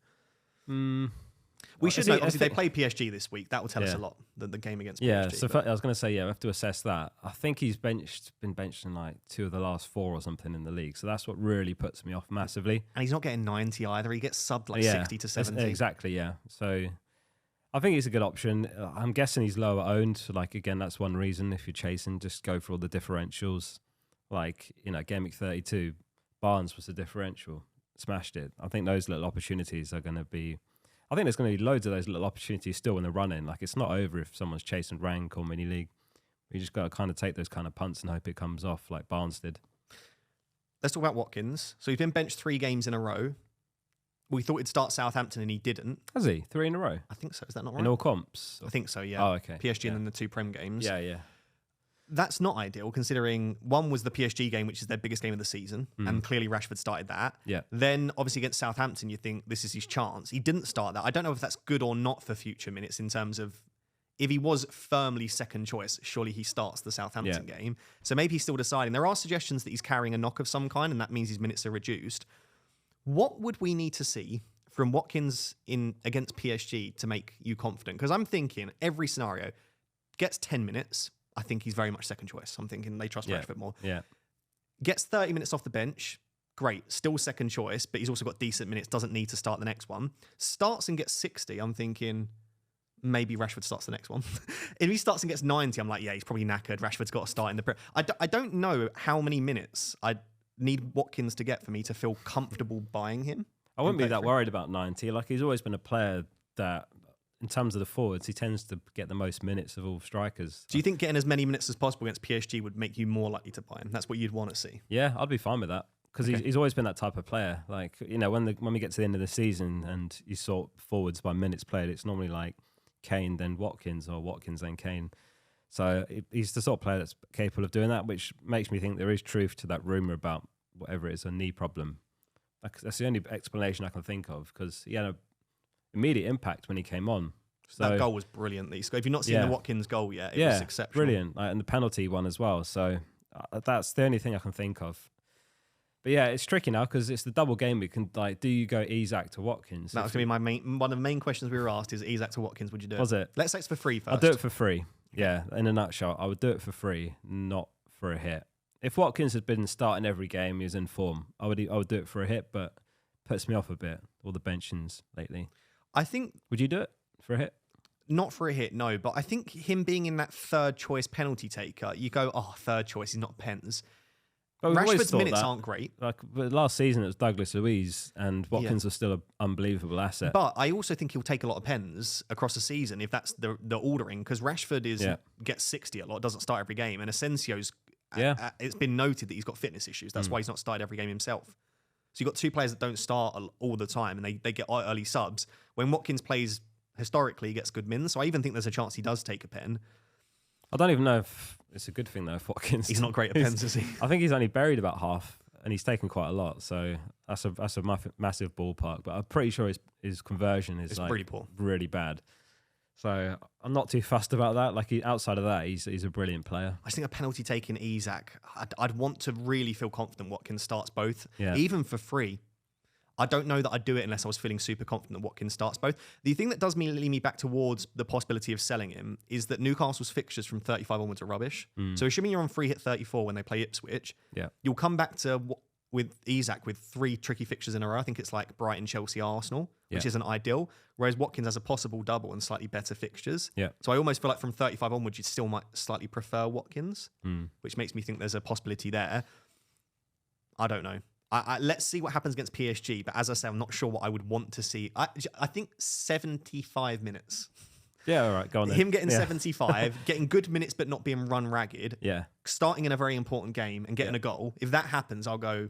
We should know. Obviously, they play PSG this week. That will tell us a lot. The game against PSG. Yeah, so I was going to say, we have to assess that. I think he's been benched in like 2 of the last 4 or something in the league. So that's what really puts me off massively. And he's not getting 90 either. He gets subbed like 60 to 70. Exactly, yeah. So I think he's a good option. I'm guessing he's lower owned. So like, again, that's one reason. If you're chasing, just go for all the differentials. Like, Gameweek 32, Barnes was a differential. Smashed it. I think those little opportunities are going to be... I think there's going to be loads of those little opportunities still in the run-in. Like, it's not over if someone's chasing rank or mini-league. You just got to kind of take those kind of punts and hope it comes off like Barnes did. Let's talk about Watkins. So he's been benched 3 games in a row. We thought he'd start Southampton and he didn't. Has he? 3 in a row? I think so. Is that not right? In all comps? I think so, yeah. Oh, okay. PSG and then the 2 Prem games. Yeah. That's not ideal considering one was the PSG game, which is their biggest game of the season. And clearly Rashford started that. Yeah. Then obviously against Southampton, you think this is his chance. He didn't start that. I don't know if that's good or not for future minutes in terms of if he was firmly second choice, surely he starts the Southampton game. So maybe he's still deciding. There are suggestions that he's carrying a knock of some kind and that means his minutes are reduced. What would we need to see from Watkins against PSG to make you confident? Because I'm thinking every scenario gets 10 minutes. I think he's very much second choice. I'm thinking they trust Rashford more. Yeah. Gets 30 minutes off the bench. Great. Still second choice, but he's also got decent minutes. Doesn't need to start the next one. Starts and gets 60. I'm thinking maybe Rashford starts the next one. If he starts and gets 90, I'm like, yeah, he's probably knackered. Rashford's got to start in the... I don't know how many minutes I need Watkins to get for me to feel comfortable buying him. I wouldn't be that worried about 90. Like, he's always been a player that, in terms of the forwards, he tends to get the most minutes of all strikers. Do you think getting as many minutes as possible against PSG would make you more likely to buy him? That's what you'd want to see. Yeah, I'd be fine with that. Because he's always been that type of player. Like, when we get to the end of the season and you sort forwards by minutes played, it's normally like Kane then Watkins or Watkins then Kane. So he's the sort of player that's capable of doing that, which makes me think there is truth to that rumour about whatever it is, a knee problem. That's the only explanation I can think of, because he had an immediate impact when he came on. So that goal was brilliant that he scored. If you've not seen the Watkins goal yet, it was exceptional. Brilliant. And the penalty one as well. So that's the only thing I can think of. But yeah, it's tricky now because it's the double game week. Do you go Isak to Watkins? That was going to be one of the main questions we were asked is Isak to Watkins, would you do it? Was it? Let's say it's for free first. I'll do it for free. Yeah, in a nutshell, I would do it for free, not for a hit. If Watkins had been starting every game, he was in form, I would do it for a hit, but puts me off a bit, all the benchings lately. I think... Would you do it for a hit? Not for a hit, no. But I think him being in that third choice penalty taker, you go, third choice, he's not Pens. Well, Rashford's minutes aren't great. But last season it was Douglas Luiz and Watkins was still an unbelievable asset. But I also think he'll take a lot of pens across the season if that's the ordering, because Rashford gets 60 a lot, doesn't start every game, and Asensio's... it's been noted that he's got fitness issues. That's why he's not started every game himself. So you've got 2 players that don't start all the time and they get early subs. When Watkins plays historically he gets good mins. So I even think there's a chance he does take a pen. I don't even know if it's a good thing though. If Watkins, He's not great at pens, is he? I think he's only buried about half, and he's taken quite a lot. So that's a massive ballpark. But I'm pretty sure his conversion is like pretty poor, really bad. So I'm not too fussed about that. Like outside of that, he's a brilliant player. I just think a penalty taking Isak, I'd want to really feel confident Watkins starts both, Yeah. even for free. I don't know that I'd do it unless I was feeling super confident that Watkins starts both. The thing that does lead me back towards the possibility of selling him is that Newcastle's fixtures from 35 onwards are rubbish. So assuming you're on free hit 34 when they play Ipswich, you'll come back to with Isak with 3 tricky fixtures in a row. I think it's like Brighton, Chelsea, Arsenal, which isn't ideal. Whereas Watkins has a possible double and slightly better fixtures. So I almost feel like from 35 onwards, you still might slightly prefer Watkins, which makes me think there's a possibility there. I don't know. Let's see what happens against PSG. But as I say, I'm not sure what I would want to see. I think 75 minutes. Yeah, all right, go on then. Him getting 75, getting good minutes but not being run ragged, starting in a very important game and getting a goal. If that happens, I'll go,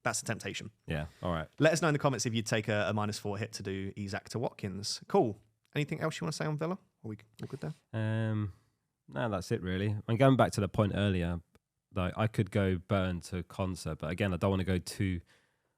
that's a temptation. Yeah, all right. Let us know in the comments if you'd take a -4 hit to do Isak to Watkins. Cool. Anything else you want to say on Villa? Are we all good there? No, that's it really. I mean, going back to the point earlier, like I could go Burn to Konsa, but again, I don't want to go too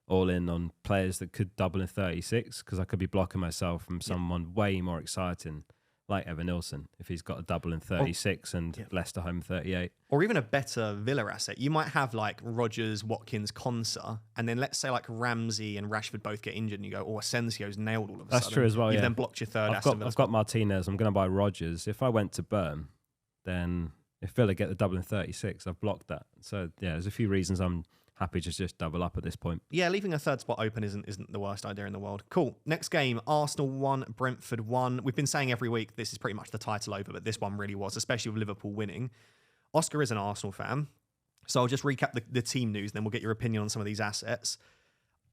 all in on players that could double in 36 because I could be blocking myself from someone way more exciting like Evan Nilsson if he's got a double in 36 and Leicester home 38. Or even a better Villa asset. You might have like Rodgers, Watkins, Konsa, and then let's say like Ramsey and Rashford both get injured and you go, oh, Asensio's nailed all of a sudden. That's true as well, You've then blocked your third I've got Martinez, I'm going to buy Rodgers. If I went to Burn, then if Villa get the double in 36, I've blocked that. So yeah, there's a few reasons I'm happy to just double up at this point. Yeah, leaving a third spot open isn't the worst idea in the world. Cool. Next game, Arsenal 1, Brentford 1. We've been saying every week this is pretty much the title over, but this one really was, especially with Liverpool winning. Oscar is an Arsenal fan, so I'll just recap the team news, then we'll get your opinion on some of these assets.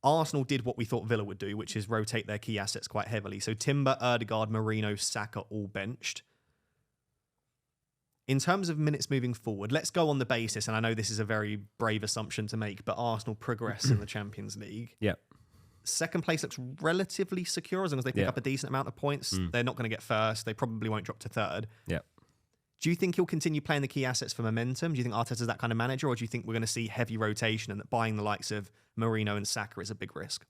Arsenal did what we thought Villa would do, which is rotate their key assets quite heavily. So Timber, Ødegaard, Marino, Saka all benched. In terms of minutes moving forward, let's go on the basis, and I know this is a very brave assumption to make, but Arsenal progress in the Champions League. Yep. Second place looks relatively secure as long as they pick up a decent amount of points. They're not going to get first. They probably won't drop to third. Yep. Do you think he'll continue playing the key assets for momentum? Do you think Arteta's that kind of manager, or do you think we're going to see heavy rotation and that buying the likes of Marino and Saka is a big risk?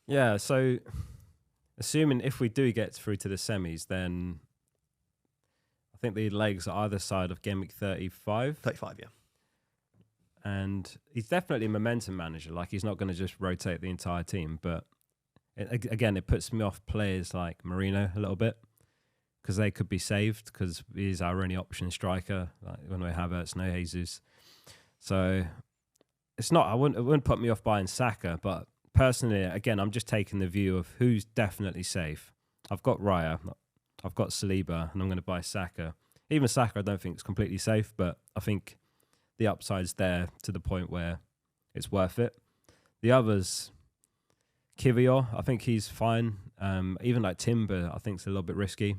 Yeah, so assuming if we do get through to the semis, then I think the legs are either side of Gameweek 35. 35, yeah. And he's definitely a momentum manager. Like, he's not going to just rotate the entire team. But, it puts me off players like Marino a little bit because they could be saved because he's our only option striker. Like when we have Havertz, no Jesus. So, it wouldn't put me off buying Saka. But personally, again, I'm just taking the view of who's definitely safe. I've got Raya. I've got Saliba, and I'm going to buy Saka. Even Saka, I don't think it's completely safe, but I think the upside's there to the point where it's worth it. The others, Kiwior, I think he's fine. Even like Timber, I think it's a little bit risky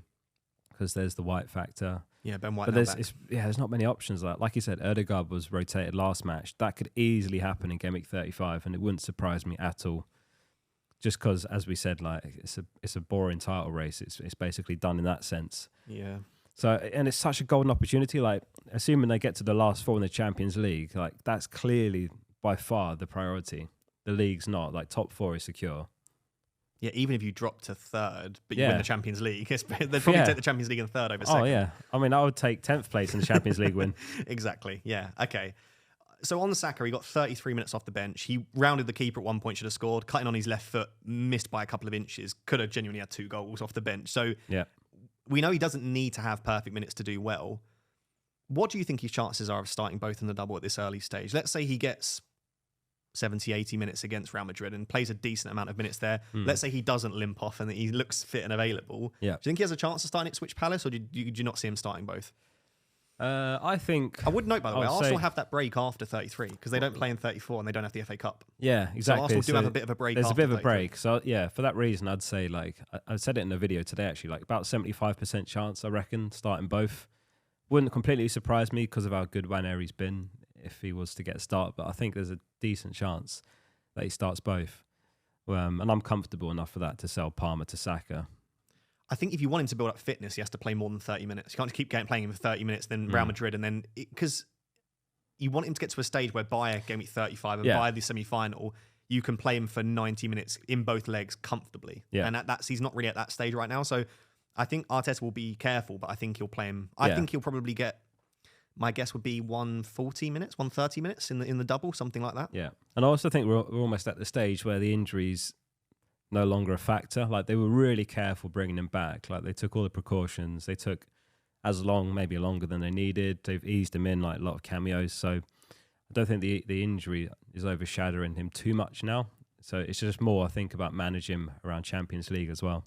because there's the White factor. Yeah, Ben White. But there's not many options. Like you said, Ødegaard was rotated last match. That could easily happen in Gameweek 35, and it wouldn't surprise me at all. Just because, as we said, like it's a boring title race. It's basically done in that sense. Yeah. So, and it's such a golden opportunity. Like, assuming they get to the last 4 in the Champions League, like that's clearly by far the priority. The league's not like top 4 is secure. Yeah, even if you drop to third, but you win the Champions League, they'd probably take the Champions League in third over second. Oh yeah, I mean, I would take 10th place in the Champions League win. Exactly. Yeah. Okay. So on the Saka, he got 33 minutes off the bench. He rounded the keeper at one point, should have scored. Cutting on his left foot, missed by a couple of inches. Could have genuinely had 2 goals off the bench. So we know he doesn't need to have perfect minutes to do well. What do you think his chances are of starting both in the double at this early stage? Let's say he gets 70, 80 minutes against Real Madrid and plays a decent amount of minutes there. Let's say he doesn't limp off and that he looks fit and available. Do you think he has a chance to start in Ipswich Palace, or do you not see him starting both? I think... I would note, by the way, Arsenal have that break after 33 because they don't play in 34 and they don't have the FA Cup. Yeah, exactly. So Arsenal do have a bit of a break. There's after a bit of a 33. break. So, yeah, for that reason, I'd say, like, I said it in a video today, actually, like about 75% chance, I reckon, starting both. Wouldn't completely surprise me because of how good Waneri's been if he was to get a start, but I think there's a decent chance that he starts both. And I'm comfortable enough for that to sell Palmer to Saka. I think if you want him to build up fitness, he has to play more than 30 minutes. You can't just keep playing him for 30 minutes, then Real Madrid, and then because you want him to get to a stage where by game week 35 and by the semi-final, you can play him for 90 minutes in both legs comfortably. Yeah. And he's not really at that stage right now. So I think Arteta will be careful, but I think he'll play him. I think he'll probably get, my guess would be 140 minutes, 130 minutes in the double, something like that. Yeah. And I also think we're almost at the stage where the injuries no longer a factor. Like, they were really careful bringing him back. Like, they took all the precautions. They took as long, maybe longer than they needed. They've eased him in, like a lot of cameos. So I don't think the injury is overshadowing him too much now. So it's just more, I think, about managing him around Champions League as well.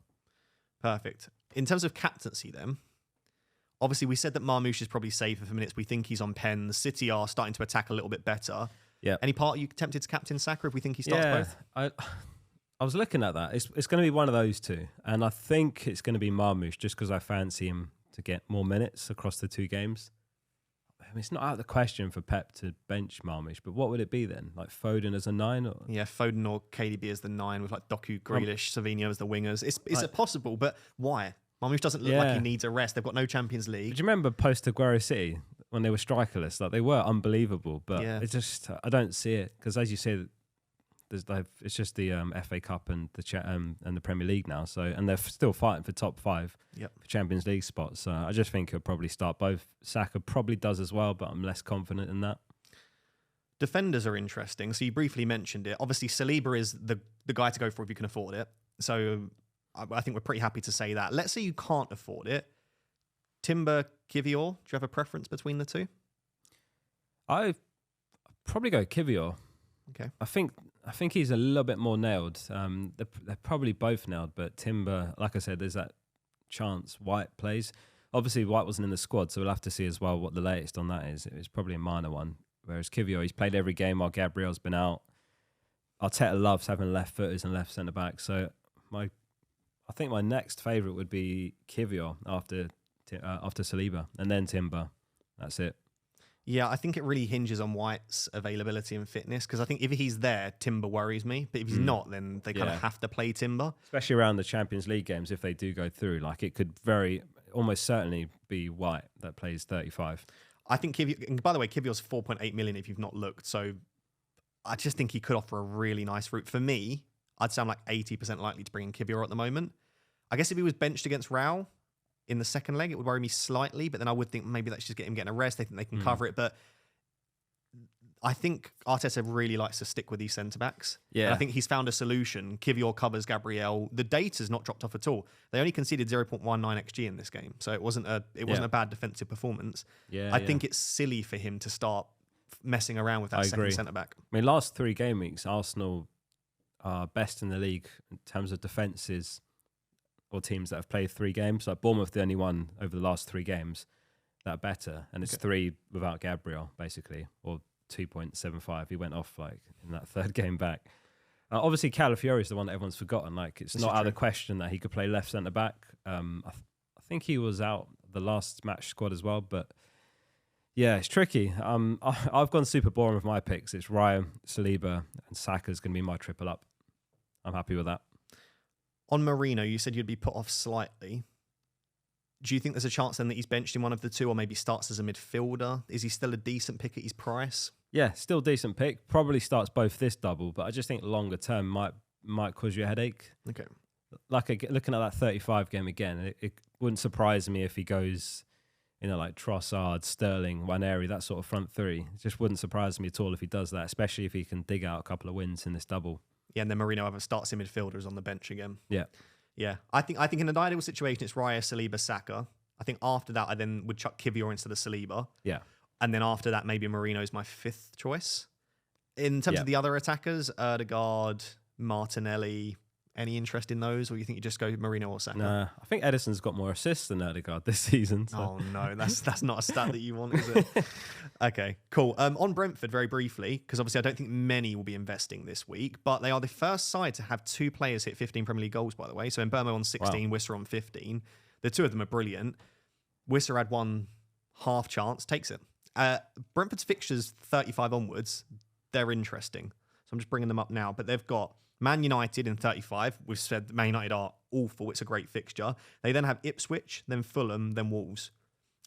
Perfect. In terms of captaincy then, obviously we said that Marmoush is probably safer for minutes. We think he's on pen. The City are starting to attack a little bit better. Yeah. Any part you tempted to captain Saka if we think he starts both? I was looking at that. It's going to be one of those two. And I think it's going to be Marmoush just because I fancy him to get more minutes across the two games. I mean, it's not out of the question for Pep to bench Marmoush, but what would it be then? Like Foden as a 9? Or? Yeah, Foden or KDB as the 9 with like Doku, Grealish, Savinho as the wingers. It's possible, but why? Marmoush doesn't look like he needs a rest. They've got no Champions League. Do you remember post-Aguero City when they were strikerless? Like, they were unbelievable, but it's just, I don't see it. Because as you said, it's just the FA Cup and the Premier League now. So, and they're still fighting for top 5 for Champions League spots. So I just think he'll probably start both. Saka probably does as well, but I'm less confident in that. Defenders are interesting. So you briefly mentioned it. Obviously, Saliba is the guy to go for if you can afford it. So I think we're pretty happy to say that. Let's say you can't afford it. Timber, Kivior, do you have a preference between the two? I'd probably go Kivior. Okay. I think he's a little bit more nailed. They're probably both nailed, but Timber, like I said, there's that chance White plays. Obviously, White wasn't in the squad, so we'll have to see as well what the latest on that is. It's probably a minor one. Whereas Kivior, he's played every game while Gabriel's been out. Arteta loves having left footers and left centre back. So I think my next favourite would be Kivior after Saliba, and then Timber. That's it. Yeah, I think it really hinges on White's availability and fitness, because I think if he's there, Timber worries me. But if he's not, then they kind of have to play Timber. Especially around the Champions League games, if they do go through. Like, it could almost certainly be White that plays 35. I think Kivior, and by the way, Kivior's 4.8 million if you've not looked. So I just think he could offer a really nice route. For me, I'd say I'm like 80% likely to bring in Kivior at the moment. I guess if he was benched against Real in the second leg, it would worry me slightly, but then I would think maybe let's just get him getting a rest. They think they can cover it, but I think Arteta really likes to stick with these centre-backs. Yeah. And I think he's found a solution. Kivior covers Gabriel. The data's not dropped off at all. They only conceded 0.19 XG in this game, so it wasn't a bad defensive performance. I think it's silly for him to start messing around with that second centre-back. I mean, last 3 game weeks, Arsenal are best in the league in terms of defences, or teams that have played 3 games. Like Bournemouth, the only one over the last 3 games that are better, and it's 3 without Gabriel, basically, or 2.75. He went off like in that 3rd game back. Obviously, Calafiori is the one that everyone's forgotten. Like, it's not out of the question that he could play left centre back. I think he was out the last match squad as well, but yeah, it's tricky. I've gone super boring with my picks. It's Raya, Saliba, and Saka's going to be my triple up. I'm happy with that. On Marino, you said you'd be put off slightly. Do you think there's a chance then that he's benched in one of the two, or maybe starts as a midfielder? Is he still a decent pick at his price? Yeah, still decent pick. Probably starts both this double, but I just think longer term might cause you a headache. Okay. Looking at that 35 game again, it wouldn't surprise me if he goes, like Trossard, Sterling, Waneri, that sort of front 3. It just wouldn't surprise me at all if he does that, especially if he can dig out a couple of wins in this double. Yeah, and then Marino either starts in midfielders on the bench again. Yeah. Yeah. I think in an ideal situation, it's Raya, Saliba, Saka. I think after that, I then would chuck Kivior into the Saliba. Yeah. And then after that, maybe Marino's my 5th choice. In terms of the other attackers, Ødegaard, Martinelli, any interest in those? Or you think you just go Marino or Saka? Nah, I think Edison's got more assists than Ødegaard this season. So. Oh, no. That's not a stat that you want, is it? Okay, cool. On Brentford, very briefly, because obviously I don't think many will be investing this week, but they are the first side to have 2 players hit 15 Premier League goals, by the way. So Mbeumo on 16, Wisser on 15. The 2 of them are brilliant. Wisser had 1 half chance, takes it. Brentford's fixtures 35 onwards, they're interesting. So I'm just bringing them up now, but they've got Man United in 35. We've said Man United are awful. It's a great fixture. They then have Ipswich, then Fulham, then Wolves.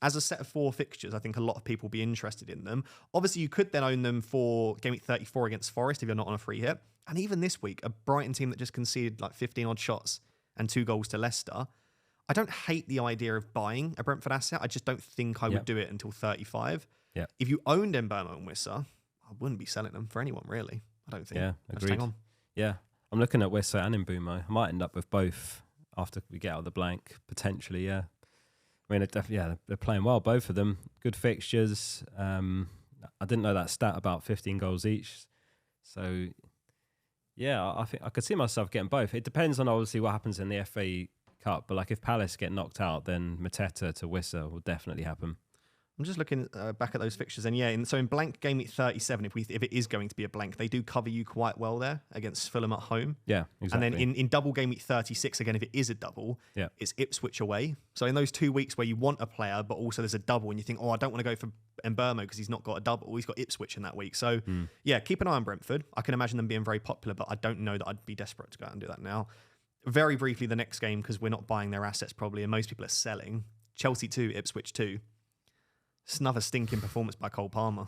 As a set of 4 fixtures, I think a lot of people will be interested in them. Obviously, you could then own them for Game Week 34 against Forest if you're not on a free hit. And even this week, a Brighton team that just conceded like 15-odd shots and 2 goals to Leicester. I don't hate the idea of buying a Brentford asset. I just don't think I would do it until 35. Yeah. If you owned Mbeumo and Wissa, I wouldn't be selling them for anyone, really. I don't think. Yeah, Just agreed. hang on. Yeah, I'm looking at Wissa and Mbeumo. I might end up with both after we get out of the blank, potentially, yeah. I mean, they're playing well, both of them. Good fixtures. I didn't know that stat about 15 goals each. So, yeah, I think I could see myself getting both. It depends on obviously what happens in the FA Cup, but like if Palace get knocked out, then Mateta to Wissa will definitely happen. I'm just looking back at those fixtures, and yeah, so in blank Game Week 37, if it is going to be a blank, they do cover you quite well there against Fulham at home. Yeah, exactly. And then in double Game Week 36, again, if it is a double, it's Ipswich away. So in those 2 weeks where you want a player, but also there's a double, and you think, I don't want to go for Mbeumo because he's not got a double. He's got Ipswich in that week. So yeah, keep an eye on Brentford. I can imagine them being very popular, but I don't know that I'd be desperate to go out and do that now. Very briefly, the next game, because we're not buying their assets probably, and most people are selling. Chelsea 2, Ipswich 2. It's another stinking performance by Cole Palmer.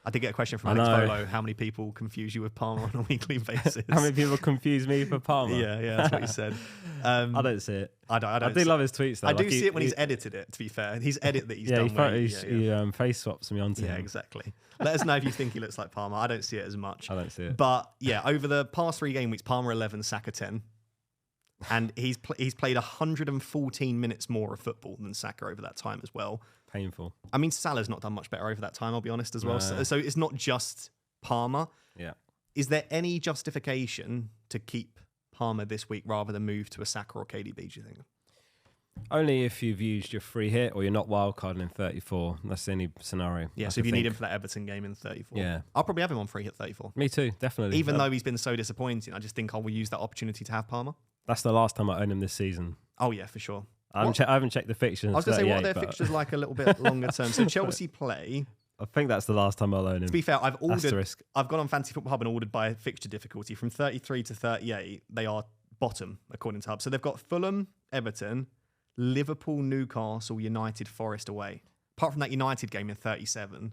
I did get a question from Alex Volo. How many people confuse you with Palmer on a weekly basis? How many people confuse me for Palmer? Yeah, that's what he said. I don't see it. I do love his tweets, though. I do see it when he's edited it, to be fair. His edit that he's done. He face swaps me onto him. Yeah, exactly. Let us know if you think he looks like Palmer. I don't see it as much. I don't see it. But yeah, over the past 3 game weeks, Palmer 11, Saka 10. And he's played 114 minutes more of football than Saka over that time as well. Painful. I mean, Salah's not done much better over that time, I'll be honest, as well. So it's not just Palmer. Yeah. Is there any justification to keep Palmer this week rather than move to a Saka or KDB, do you think? Only if you've used your free hit or you're not wildcarding in 34. That's the only scenario. Yeah, so if you need him for that Everton game in 34. Yeah. I'll probably have him on free hit 34. Me too, definitely. Even though he's been so disappointing, I just think I will use that opportunity to have Palmer. That's the last time I own him this season. Oh, yeah, for sure. I haven't checked the fixtures. I was going to say, what are their fixtures like a little bit longer term? So Chelsea play. I think that's the last time I'll own him. To be fair, I've Asterisk. gone on Fantasy Football Hub and ordered by fixture difficulty. From 33 to 38, they are bottom, according to Hub. So they've got Fulham, Everton, Liverpool, Newcastle, United, Forest away. Apart from that United game in 37,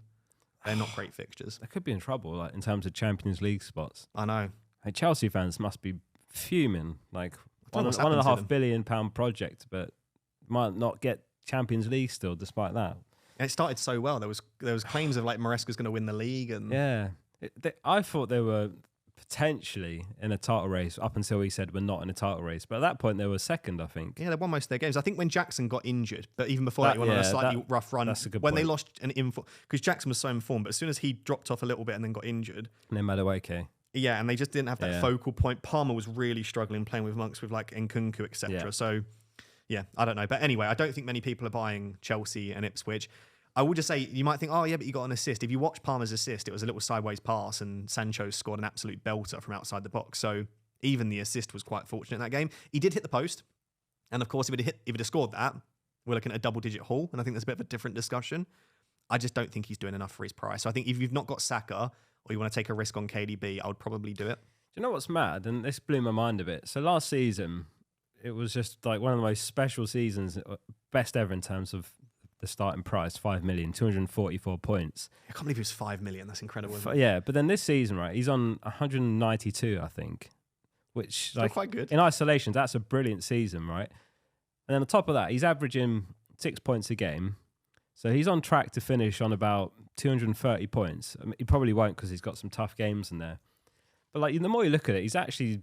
they're not great fixtures. They could be in trouble, like in terms of Champions League spots. I know. Hey, Chelsea fans must be fuming. Like £1.5 billion project, but might not get Champions League still, despite that. And it started so well. There was claims of like Maresca's going to win the league, and yeah, I thought they were potentially in a title race up until he said we're not in a title race. But at that point, they were second, I think. Yeah, they won most of their games. I think when Jackson got injured, but even before that, he went on a slightly rough run. That's a good when point. they lost an inform, because Jackson was so informed, but as soon as he dropped off a little bit and then got injured, and then Madueke. Yeah, and they just didn't have that focal point. Palmer was really struggling playing with monks with like Nkunku, etc. Yeah. So, yeah, I don't know. But anyway, I don't think many people are buying Chelsea and Ipswich. I would just say, you might think, oh, yeah, but you got an assist. If you watch Palmer's assist, it was a little sideways pass and Sancho scored an absolute belter from outside the box. So even the assist was quite fortunate in that game. He did hit the post. And of course, if he'd have scored that, we're looking at a double-digit haul. And I think there's a bit of a different discussion. I just don't think he's doing enough for his price. So I think if you've not got Saka or you want to take a risk on KDB, I would probably do it. Do you know what's mad? And this blew my mind a bit. So last season, it was just like one of the most special seasons, best ever in terms of the starting price, 5 million, 244 points. I can't believe it was 5 million. That's incredible. Yeah, but then this season, right, he's on 192, I think, which like quite good. In isolation, that's a brilliant season, right? And then on top of that, he's averaging 6 points a game. So he's on track to finish on about 230 points. I mean, he probably won't because he's got some tough games in there. But like the more you look at it, he's actually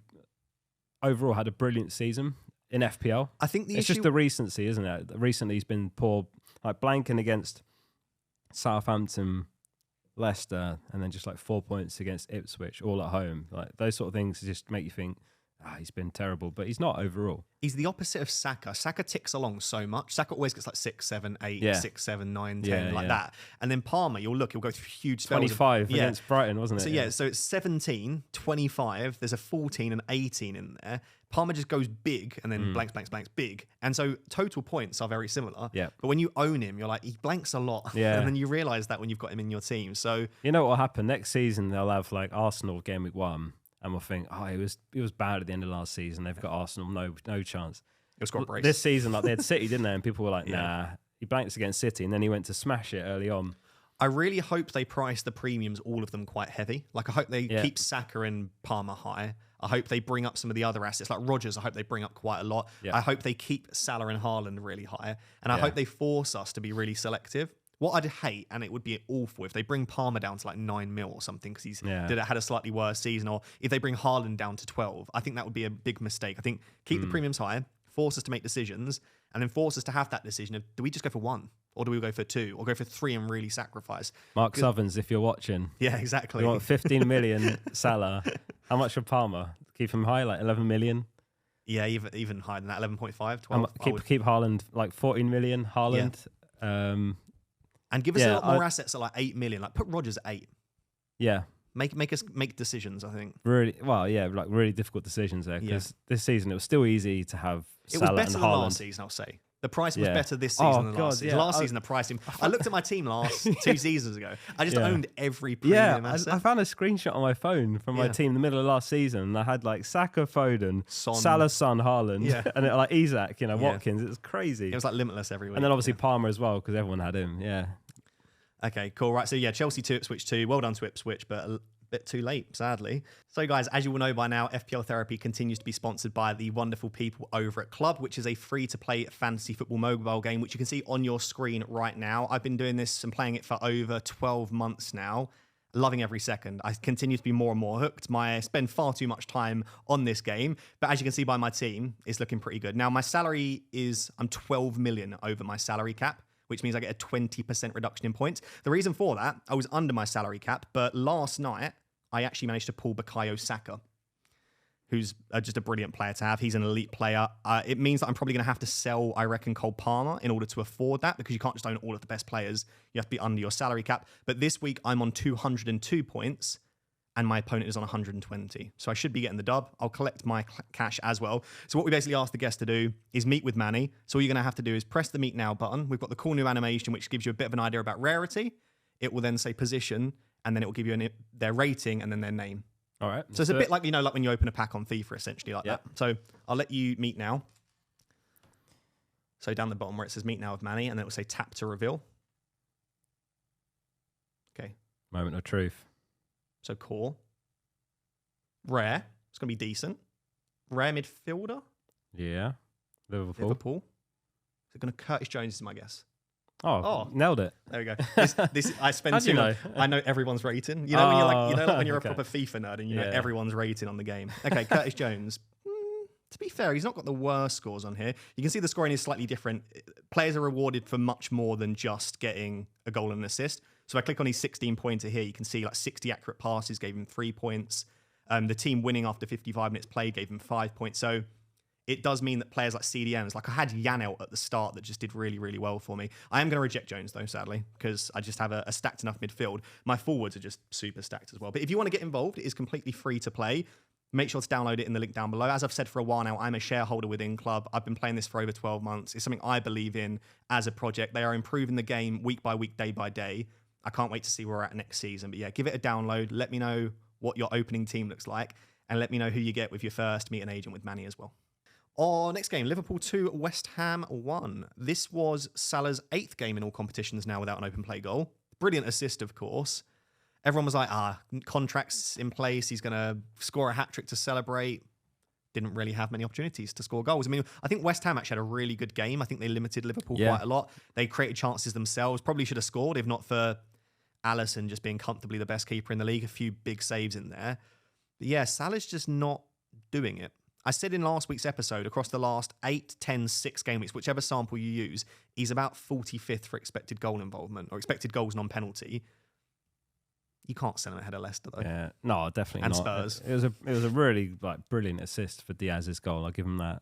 overall had a brilliant season in FPL. I think it's just the recency, isn't it? Recently he's been poor, like blanking against Southampton, Leicester, and then just like 4 points against Ipswich, all at home. Like those sort of things just make you think, he's been terrible, but he's not overall. He's the opposite of Saka. Saka ticks along so much. Saka always gets like 6, 7, 8, 6, 7, 9, 10, like that. And then Palmer, he'll go through huge spells. 25 against Brighton, wasn't it? So yeah, so it's 17, 25, there's a 14 and 18 in there. Palmer just goes big and then blanks, big. And so total points are very similar. Yeah. But when you own him, you're like, he blanks a lot. Yeah. And then you realise that when you've got him in your team. So you know what will happen? Next season, they'll have like Arsenal game week 1. and we'll think, oh, he was bad at the end of last season. They've got Arsenal, no chance. It was got brace. This season, like they had City, didn't they? And people were like, nah. He blanked against City, and then he went to smash it early on. I really hope they price the premiums, all of them, quite heavy. Like, I hope they keep Saka and Palmer high. I hope they bring up some of the other assets. Like Rodgers, I hope they bring up quite a lot. Yeah. I hope they keep Salah and Haaland really high. And I hope they force us to be really selective. What I'd hate, and it would be awful, if they bring Palmer down to like 9 mil or something because he's had a slightly worse season, or if they bring Haaland down to 12. I think that would be a big mistake. I think keep the premiums high, force us to make decisions, and then force us to have that decision of, do we just go for 1? Or do we go for 2? Or go for 3 and really sacrifice? Mark Southerns, if you're watching. Yeah, exactly. You want 15 million Salah. How much for Palmer? Keep him high, like 11 million? Yeah, even higher than that, 11.5, 12. Keep Haaland, like 14 million, Haaland. Yeah. And give us a lot more assets at like 8 million. Like put Rodgers at 8. Yeah. Make us make decisions, I think. Really, well, yeah, like really difficult decisions there, because this season it was still easy to have Salah and Haaland. It was better than last season, I'll say. The price was better this season than last season. Last season, the pricing. I looked at my team 2 seasons ago. I just owned every premium asset. I found a screenshot on my phone from my team in the middle of last season, and I had like Saka, Foden, Salah, Son, Haaland, and like Isak, Watkins. It was crazy. It was like limitless every week. And then obviously Palmer as well, because everyone had him. Yeah. Okay, cool. Right, so Chelsea 2, Ipswich 2. Well done to Ipswich, but a bit too late, sadly. So guys, as you will know by now, FPL Therapy continues to be sponsored by the wonderful people over at Club, which is a free-to-play fantasy football mobile game, which you can see on your screen right now. I've been doing this and playing it for over 12 months now. Loving every second. I continue to be more and more hooked. I spend far too much time on this game, but as you can see by my team, it's looking pretty good. Now, my salary I'm 12 million over my salary cap, which means I get a 20% reduction in points. The reason for that, I was under my salary cap, but last night, I actually managed to pull Bukayo Saka, who's just a brilliant player to have. He's an elite player. It means that I'm probably going to have to sell, I reckon, Cole Palmer in order to afford that, because you can't just own all of the best players. You have to be under your salary cap. But this week, I'm on 202 points, and my opponent is on 120. So I should be getting the dub. I'll collect my cash as well. So what we basically asked the guests to do is meet with Manny. So all you're going to have to do is press the Meet Now button. We've got the cool new animation, which gives you a bit of an idea about rarity. It will then say position, and then it will give you their rating and then their name. All right. So it's a bit like, like when you open a pack on FIFA, essentially like that. So I'll let you meet now. So down the bottom where it says Meet Now with Manny, and then it will say tap to reveal. Okay. Moment of truth. So core. Rare. It's going to be decent. Rare midfielder. Yeah. Liverpool. Is it going to Curtis Jones is my guess. Oh, nailed it. There we go. This I spend too much. I know everyone's rating. You know when you're like when you're a proper FIFA nerd and you know everyone's rating on the game. Okay, Curtis Jones. To be fair, he's not got the worst scores on here. You can see the scoring is slightly different. Players are rewarded for much more than just getting a goal and an assist. So if I click on his 16-pointer here, you can see like 60 accurate passes gave him 3 points. The team winning after 55 minutes played gave him 5 points. So it does mean that players like CDMs, like I had Janelt at the start that just did really, really well for me. I am going to reject Jones though, sadly, because I just have a stacked enough midfield. My forwards are just super stacked as well. But if you want to get involved, it is completely free to play. Make sure to download it in the link down below. As I've said for a while now, I'm a shareholder within Club. I've been playing this for over 12 months. It's something I believe in as a project. They are improving the game week by week, day by day. I can't wait to see where we're at next season. But yeah, give it a download. Let me know what your opening team looks like. And let me know who you get with your first meet an agent with Manny as well. Our next game, Liverpool 2, West Ham 1. This was Salah's 8th game in all competitions now without an open play goal. Brilliant assist, of course. Everyone was like, contracts in place. He's going to score a hat-trick to celebrate. Didn't really have many opportunities to score goals. I mean, I think West Ham actually had a really good game. I think they limited Liverpool quite a lot. They created chances themselves. Probably should have scored if not for Alisson just being comfortably the best keeper in the league. A few big saves in there. But yeah, Salah's just not doing it. I said in last week's episode, across the last 8, 10, 6 game weeks, whichever sample you use, he's about 45th for expected goal involvement or expected goals non-penalty. You can't sell him ahead of Leicester, though. Yeah, no, definitely not. And Spurs. It was a really brilliant assist for Diaz's goal. I'll give him that.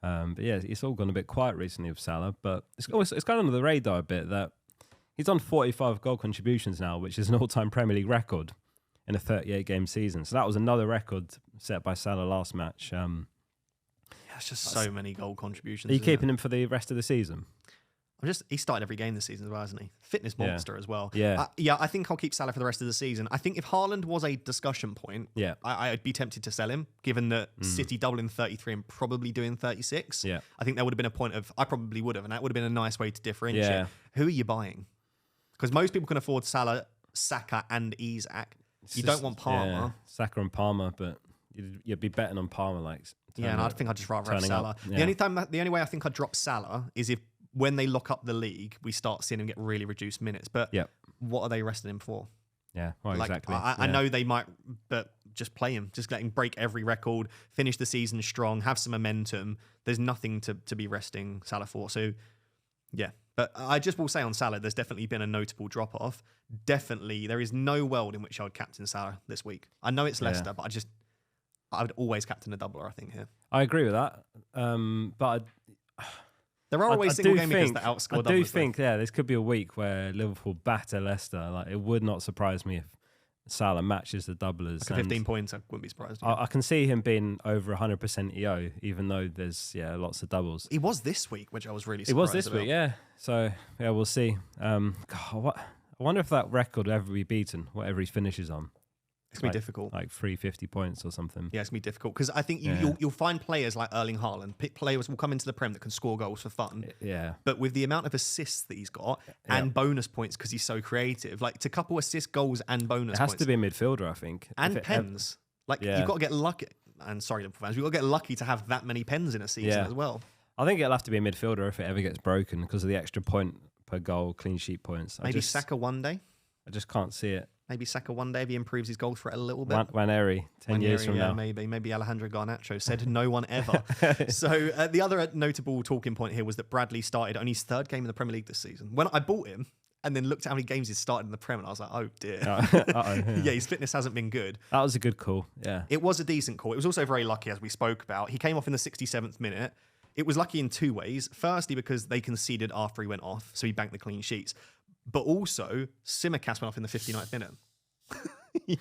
But yeah, it's all gone a bit quiet recently with Salah. But it's gone under the radar a bit that he's on 45 goal contributions now, which is an all-time Premier League record in a 38-game season. So that was another record set by Salah last match. It's just so many goal contributions. Are you keeping him for the rest of the season? He started every game this season as well, hasn't he? Fitness monster as well. Yeah. I think I'll keep Salah for the rest of the season. I think if Haaland was a discussion point, I'd be tempted to sell him, given that City doubling 33 and probably doing 36. Yeah. I think there would have been a point of, I probably would have, and that would have been a nice way to differentiate. Yeah. Who are you buying? Because most people can afford Salah, Saka, and Isak. You don't want Palmer. Yeah, Saka and Palmer, but you'd be betting on Palmer, like. And I think I'd just rather have Salah. The only way I think I'd drop Salah is if when they lock up the league, we start seeing him get really reduced minutes. But what are they resting him for? Yeah, well, exactly. I know they might, but just play him. Just let him break every record, finish the season strong, have some momentum. There's nothing to be resting Salah for. So, yeah. But I just will say on Salah, there's definitely been a notable drop-off. Definitely, there is no world in which I would captain Salah this week. I know it's Leicester, but I would always captain a doubler, I think, here. I agree with that. But there are always single game makers that outscore doublers. I do think, this could be a week where Liverpool batter Leicester. Like, it would not surprise me if Salah matches the doublers. Like 15 points, I wouldn't be surprised. I can see him being over 100% EO, even though there's lots of doubles. He was this week, which I was really surprised He was this about. week, yeah. So, we'll see. I wonder if that record will ever be beaten, whatever he finishes on. It's going to be difficult. Like 350 points or something. Yeah, it's going to be difficult. Because I think you'll find players like Erling Haaland. Players will come into the Prem that can score goals for fun. Yeah. But with the amount of assists that he's got and bonus points because he's so creative, like to couple assist goals and bonus points. It has to be a midfielder, I think. And pens. You've got to get lucky. And sorry, Liverpool fans, you've got to get lucky to have that many pens in a season as well. I think it'll have to be a midfielder if it ever gets broken because of the extra point per goal, clean sheet points. Maybe Saka one day. I just can't see it. Maybe Saka one day if he improves his goal threat a little bit. Waneri, 10 years from now. Maybe Alejandro Garnacho said no one ever. So the other notable talking point here was that Bradley started only his third game in the Premier League this season. When I bought him and then looked at how many games he's started in the Premier, and I was like, oh dear. His fitness hasn't been good. That was a good call, yeah. It was a decent call. It was also very lucky, as we spoke about. He came off in the 67th minute. It was lucky in two ways. Firstly, because they conceded after he went off, so he banked the clean sheets. But also, Simicast went off in the 59th minute.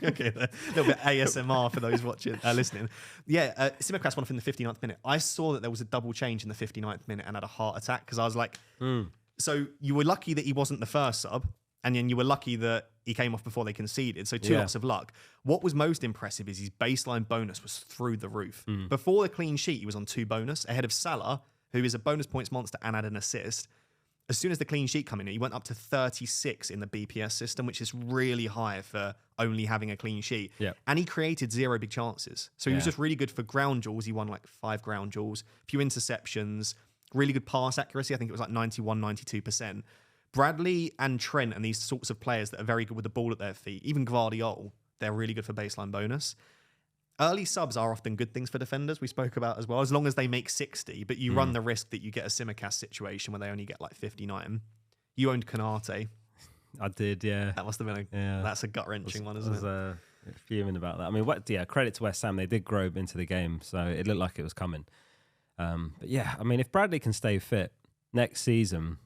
Okay, a little bit ASMR for those listening. Simicast went off in the 59th minute. I saw that there was a double change in the 59th minute and had a heart attack because I was like, so you were lucky that he wasn't the first sub, and then you were lucky that he came off before they conceded. So two lots of luck. What was most impressive is his baseline bonus was through the roof. Before the clean sheet, he was on 2 bonus ahead of Salah, who is a bonus points monster and had an assist. As soon as the clean sheet came in, he went up to 36 in the BPS system, which is really high for only having a clean sheet. Yeah. And he created 0 big chances. So he was just really good for ground duels. He won like 5 ground duels, few interceptions, really good pass accuracy. I think it was like 91, 92%. Bradley and Trent and these sorts of players that are very good with the ball at their feet, even Gvardiol, they're really good for baseline bonus. Early subs are often good things for defenders, we spoke about as well, as long as they make 60, but you run the risk that you get a Simicast situation where they only get like 59. You owned Konate. I did, yeah. That must have been that's a gut-wrenching one, isn't it? I was fuming about that. I mean, credit to West Ham, they did grow into the game, so it looked like it was coming. But yeah, I mean, if Bradley can stay fit next season,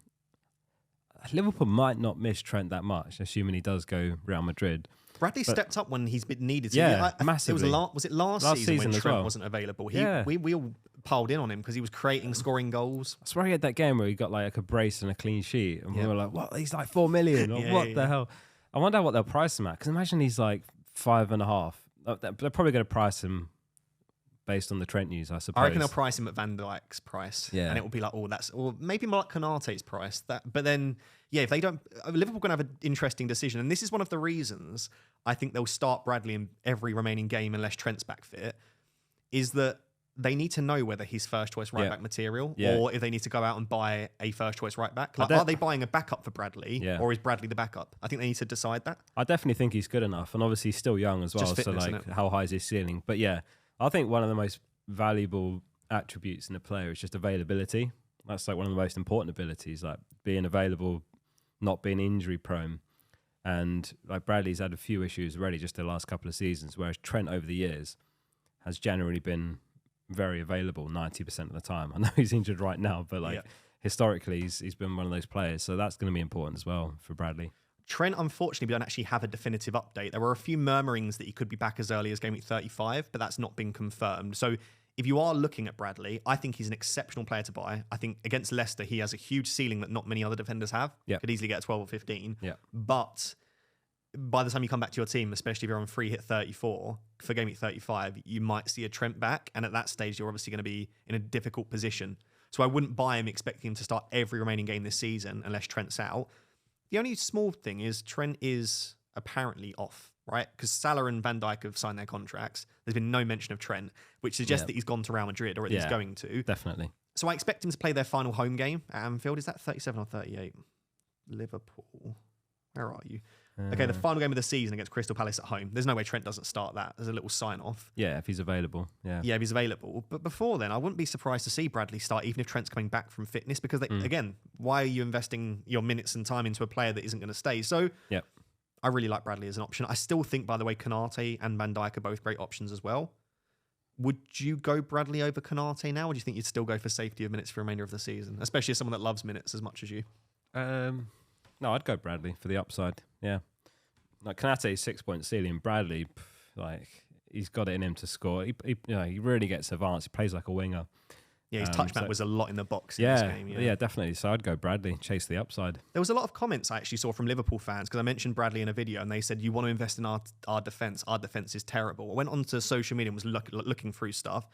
Liverpool might not miss Trent that much, assuming he does go Real Madrid. Bradley stepped up when he's been needed. Yeah, massively. Was it last season when Trent wasn't available? We all piled in on him because he was scoring goals. I swear he had that game where he got like a brace and a clean sheet, and we were like, "What? He's like 4 million? Or what the hell?" I wonder what they'll price him at. Because imagine he's like 5.5. They're probably going to price him based on the Trent news, I suppose. I reckon they'll price him at Van Dijk's price. Yeah. And it will be like, or maybe more like Konate's price. But then, if they don't, Liverpool are going to have an interesting decision. And this is one of the reasons I think they'll start Bradley in every remaining game unless Trent's back fit, is that they need to know whether he's first choice right back material or if they need to go out and buy a first choice right back. Like, are they buying a backup for Bradley or is Bradley the backup? I think they need to decide that. I definitely think he's good enough. And obviously he's still young as well. Fitness, so like, how high is his ceiling? But yeah, I think one of the most valuable attributes in a player is just availability. That's like one of the most important abilities, like being available, not being injury prone. And like Bradley's had a few issues already just the last couple of seasons, whereas Trent over the years has generally been very available 90% of the time. I know he's injured right now, but historically he's been one of those players. So that's going to be important as well for Bradley. Trent, unfortunately, we don't actually have a definitive update. There were a few murmurings that he could be back as early as game week 35, but that's not been confirmed. So if you are looking at Bradley, I think he's an exceptional player to buy. I think against Leicester, he has a huge ceiling that not many other defenders have. Yep. Could easily get a 12 or 15. Yeah. But by the time you come back to your team, especially if you're on free hit 34 for game week 35, you might see a Trent back. And at that stage, you're obviously going to be in a difficult position. So I wouldn't buy him expecting him to start every remaining game this season unless Trent's out. The only small thing is Trent is apparently off, right? Because Salah and Van Dijk have signed their contracts. There's been no mention of Trent, which suggests that he's gone to Real Madrid, or at least going to. Definitely. So I expect him to play their final home game at Anfield. Is that 37 or 38? Liverpool. Where are you? Okay, the final game of the season against Crystal Palace at home. There's no way Trent doesn't start that. There's a little sign-off. Yeah, if he's available. Yeah, if he's available. But before then, I wouldn't be surprised to see Bradley start, even if Trent's coming back from fitness, because, again, why are you investing your minutes and time into a player that isn't going to stay? So I really like Bradley as an option. I still think, by the way, Konate and Van Dijk are both great options as well. Would you go Bradley over Konate now, or do you think you'd still go for safety of minutes for the remainder of the season, especially as someone that loves minutes as much as you? No, I'd go Bradley for the upside. Yeah. Like Konate's 6-point ceiling. Bradley, he's got it in him to score. He really gets advanced. He plays like a winger. Yeah, his touch map was a lot in the box in this game. Yeah, definitely. So I'd go Bradley, chase the upside. There was a lot of comments I actually saw from Liverpool fans because I mentioned Bradley in a video and they said, you want to invest in our defence. Our defence is terrible. I went onto social media and was looking through stuff.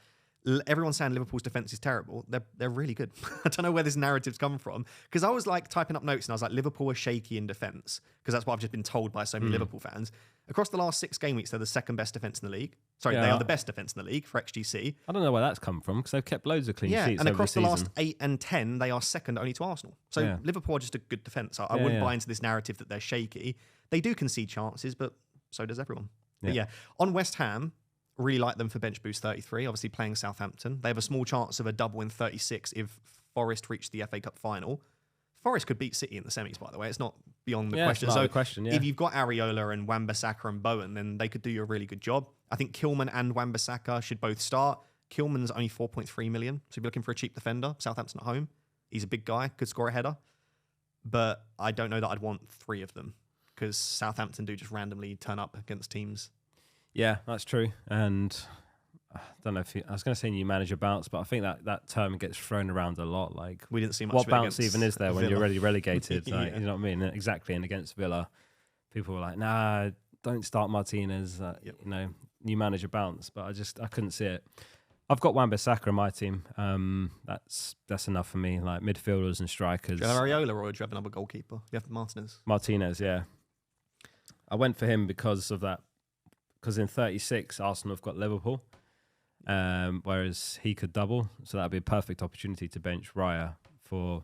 Everyone's saying Liverpool's defence is terrible. They're really good. I don't know where this narrative's come from. Because I was like typing up notes and I was like, Liverpool are shaky in defence. Because that's what I've just been told by so many Liverpool fans. Across the last 6 game weeks, they're the second best defence in the league. Sorry, they are the best defence in the league for XGC. I don't know where that's come from because they've kept loads of clean sheets. And over across the last 8 and 10, they are second only to Arsenal. So Liverpool are just a good defence. I wouldn't buy into this narrative that they're shaky. They do concede chances, but so does everyone. But on West Ham, really like them for bench boost 33, obviously playing Southampton. They have a small chance of a double in 36 if Forest reach the FA Cup final. Forest could beat City in the semis, by the way. It's not beyond the question. So if you've got Areola and Wan-Bissaka and Bowen, then they could do you a really good job. I think Kilman and Wan-Bissaka should both start. Kilman's only 4.3 million. So if you're looking for a cheap defender, Southampton at home, he's a big guy, could score a header. But I don't know that I'd want 3 of them because Southampton do just randomly turn up against teams. Yeah, that's true. And I don't know if I was going to say new manager bounce, but I think that term gets thrown around a lot. Like, we didn't see much what of it bounce even is there when Villa. you're already relegated? Like, you know what I mean? Exactly. And against Villa, people were like, nah, don't start Martinez, new manager bounce. But I couldn't see it. I've got Wan-Bissaka in my team. That's enough for me. Like midfielders and strikers. Do you have Areola or do you have another goalkeeper? You have Martinez. Martinez, yeah. I went for him because of that. Because in 36, Arsenal have got Liverpool, whereas he could double. So that would be a perfect opportunity to bench Raya for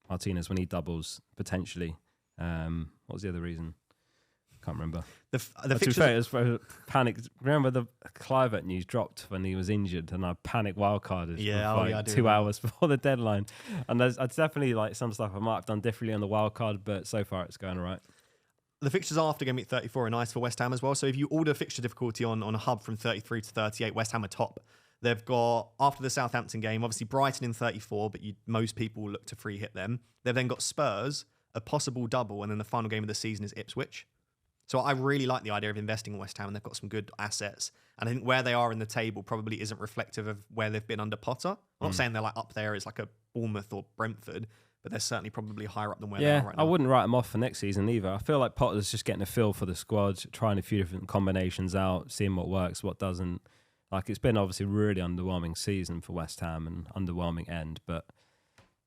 Martinez when he doubles, potentially. What was the other reason? Can't remember. The to be fair, it was for panic. Remember the Clivert news dropped when he was injured, and I panicked wildcarded for 2 hours before the deadline. And there's definitely like some stuff I might have done differently on the wildcard, but so far it's going all right. The fixtures after Game Week 34 are nice for West Ham as well. So if you order fixture difficulty on a hub from 33 to 38, West Ham are top. They've got, after the Southampton game, obviously Brighton in 34, but most people look to free hit them. They've then got Spurs, a possible double, and then the final game of the season is Ipswich. So I really like the idea of investing in West Ham, and they've got some good assets. And I think where they are in the table probably isn't reflective of where they've been under Potter. I'm not saying they're like up there as like a Bournemouth or Brentford, but they're certainly probably higher up than where they are right now. I wouldn't write them off for next season either. I feel like Potter's just getting a feel for the squad, trying a few different combinations out, seeing what works, what doesn't. Like, it's been obviously a really underwhelming season for West Ham and underwhelming end, but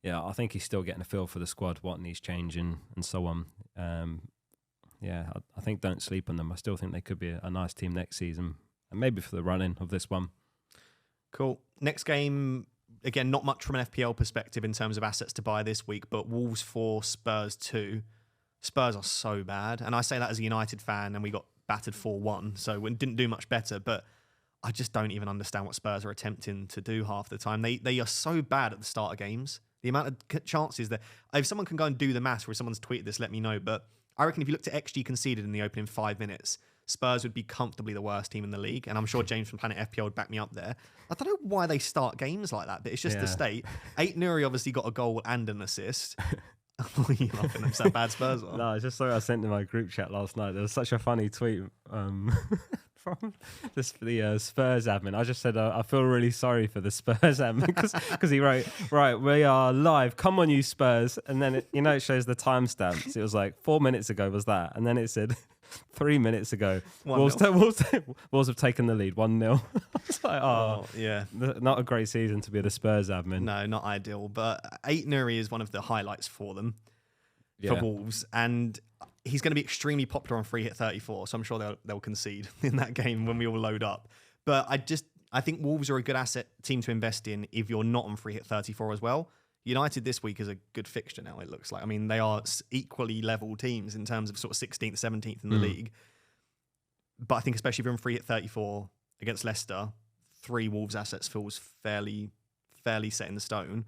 yeah, I think he's still getting a feel for the squad, what needs changing and so on. I think don't sleep on them. I still think they could be a nice team next season, and maybe for the run-in of this one. Cool. Next game, again, not much from an FPL perspective in terms of assets to buy this week, but Wolves 4, Spurs 2. Spurs are so bad, and I say that as a United fan, and we got battered 4-1, so we didn't do much better, but I just don't even understand what Spurs are attempting to do half the time. They are so bad at the start of games. The amount of chances that... If someone can go and do the maths, or if someone's tweeted this, let me know, but I reckon if you looked at XG conceded in the opening 5 minutes, Spurs would be comfortably the worst team in the league, and I'm sure James from Planet FPL would back me up there. I don't know why they start games like that, but it's just the state. 8 Nuri obviously got a goal and an assist. You're laughing at that bad Spurs one. No, I just saw I sent in my group chat last night. There was such a funny tweet from the Spurs admin. I just said, I feel really sorry for the Spurs admin because he wrote, right, we are live. Come on, you Spurs. And then, it shows the timestamps. It was like 4 minutes ago was that. And then it said 3 minutes ago, Wolves have taken the lead 1-0. I was like, yeah. Not a great season to be the Spurs admin. No, not ideal. But Ait-Nouri is one of the highlights for them, for Wolves. And he's going to be extremely popular on free hit 34, so I'm sure they'll concede in that game when we all load up. But I think Wolves are a good asset team to invest in if you're not on free hit 34 as well. United this week is a good fixture now, it looks like. I mean, they are equally level teams in terms of sort of 16th, 17th in the league. But I think especially if you're on free hit 34 against Leicester, 3 Wolves assets feels fairly set in the stone.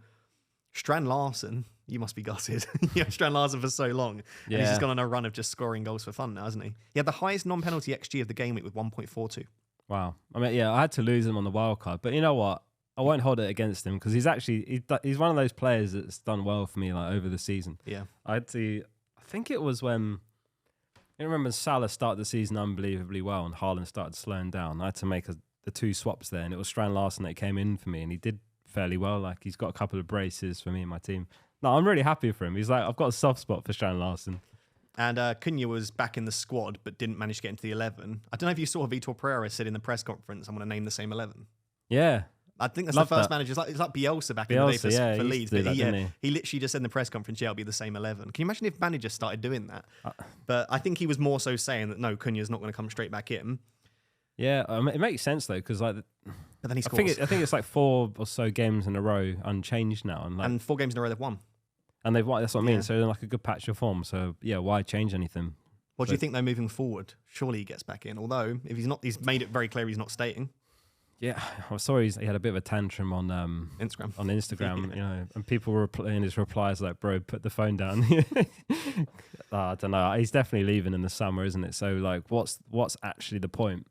Strand Larson, you must be gutted. Strand Larson for so long. Yeah. And he's just gone on a run of just scoring goals for fun now, hasn't he? He had the highest non-penalty XG of the game week with 1.42. Wow. I mean, I had to lose him on the wild card, but you know what? I won't hold it against him because he's one of those players that's done well for me over the season. Yeah. I think it was when, I remember Salah started the season unbelievably well and Haaland started slowing down. I had to make the 2 swaps there, and it was Strand Larson that came in for me, and he did fairly well. Like, he's got a couple of braces for me and my team. No, I'm really happy for him. He's like, I've got a soft spot for Strand Larson. And Cunha was back in the squad, but didn't manage to get into the 11. I don't know if you saw Vitor Pereira said in the press conference, I'm going to name the same 11. Yeah. I think that's the first manager. It's like Bielsa back in the day for Leeds. But he literally just said in the press conference, it'll be the same 11. Can you imagine if managers started doing that? But I think he was more so saying that, no, Cunha's not going to come straight back in. Yeah, it makes sense, though, because but then he scores. I think it's like 4 or so games in a row unchanged now. And 4 games in a row they've won. And they've won, that's what I mean. So they're like a good patch of form. So, yeah, why change anything? What do you think, though, moving forward? Surely he gets back in. Although, if he's made it very clear he's not staying. Yeah, I saw he had a bit of a tantrum on Instagram, and people were in his replies like, "Bro, put the phone down." I don't know. He's definitely leaving in the summer, isn't it? So, like, what's actually the point?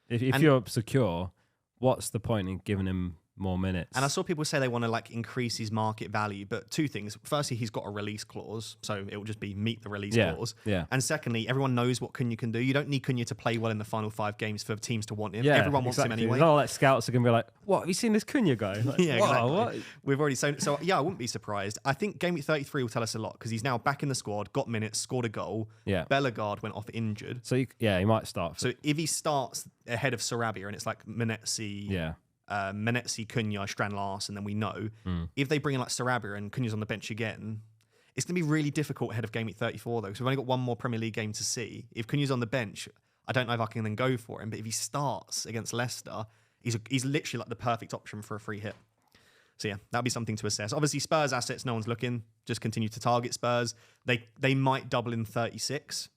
If you're secure, what's the point in giving him more minutes? And I saw people say they want to like increase his market value, but 2 things. Firstly, he's got a release clause, so it will just be meet the release clause. Yeah. And secondly, everyone knows what Cunha can do. You don't need Cunha to play well in the final 5 games for teams to want him. Yeah, everyone wants him anyway. Not like scouts are going to be like, "What? Have you seen this Cunha guy?" Like, yeah, exactly. What? We've already so yeah, I wouldn't be surprised. I think Gameweek 33 will tell us a lot because he's now back in the squad, got minutes, scored a goal. Yeah. Bellegarde went off injured. So he might start. So if he starts ahead of Sarabia and it's like Menetzi, Menetzi, Cunha, Strand Larson, then we know. If they bring in like Sarabia and Cunha's on the bench again, it's going to be really difficult ahead of Game Week 34 though, because we've only got 1 more Premier League game to see. If Cunha's on the bench, I don't know if I can then go for him, but if he starts against Leicester, he's literally like the perfect option for a free hit. So yeah, that'll be something to assess. Obviously, Spurs assets, no one's looking. Just continue to target Spurs. They might double in 36,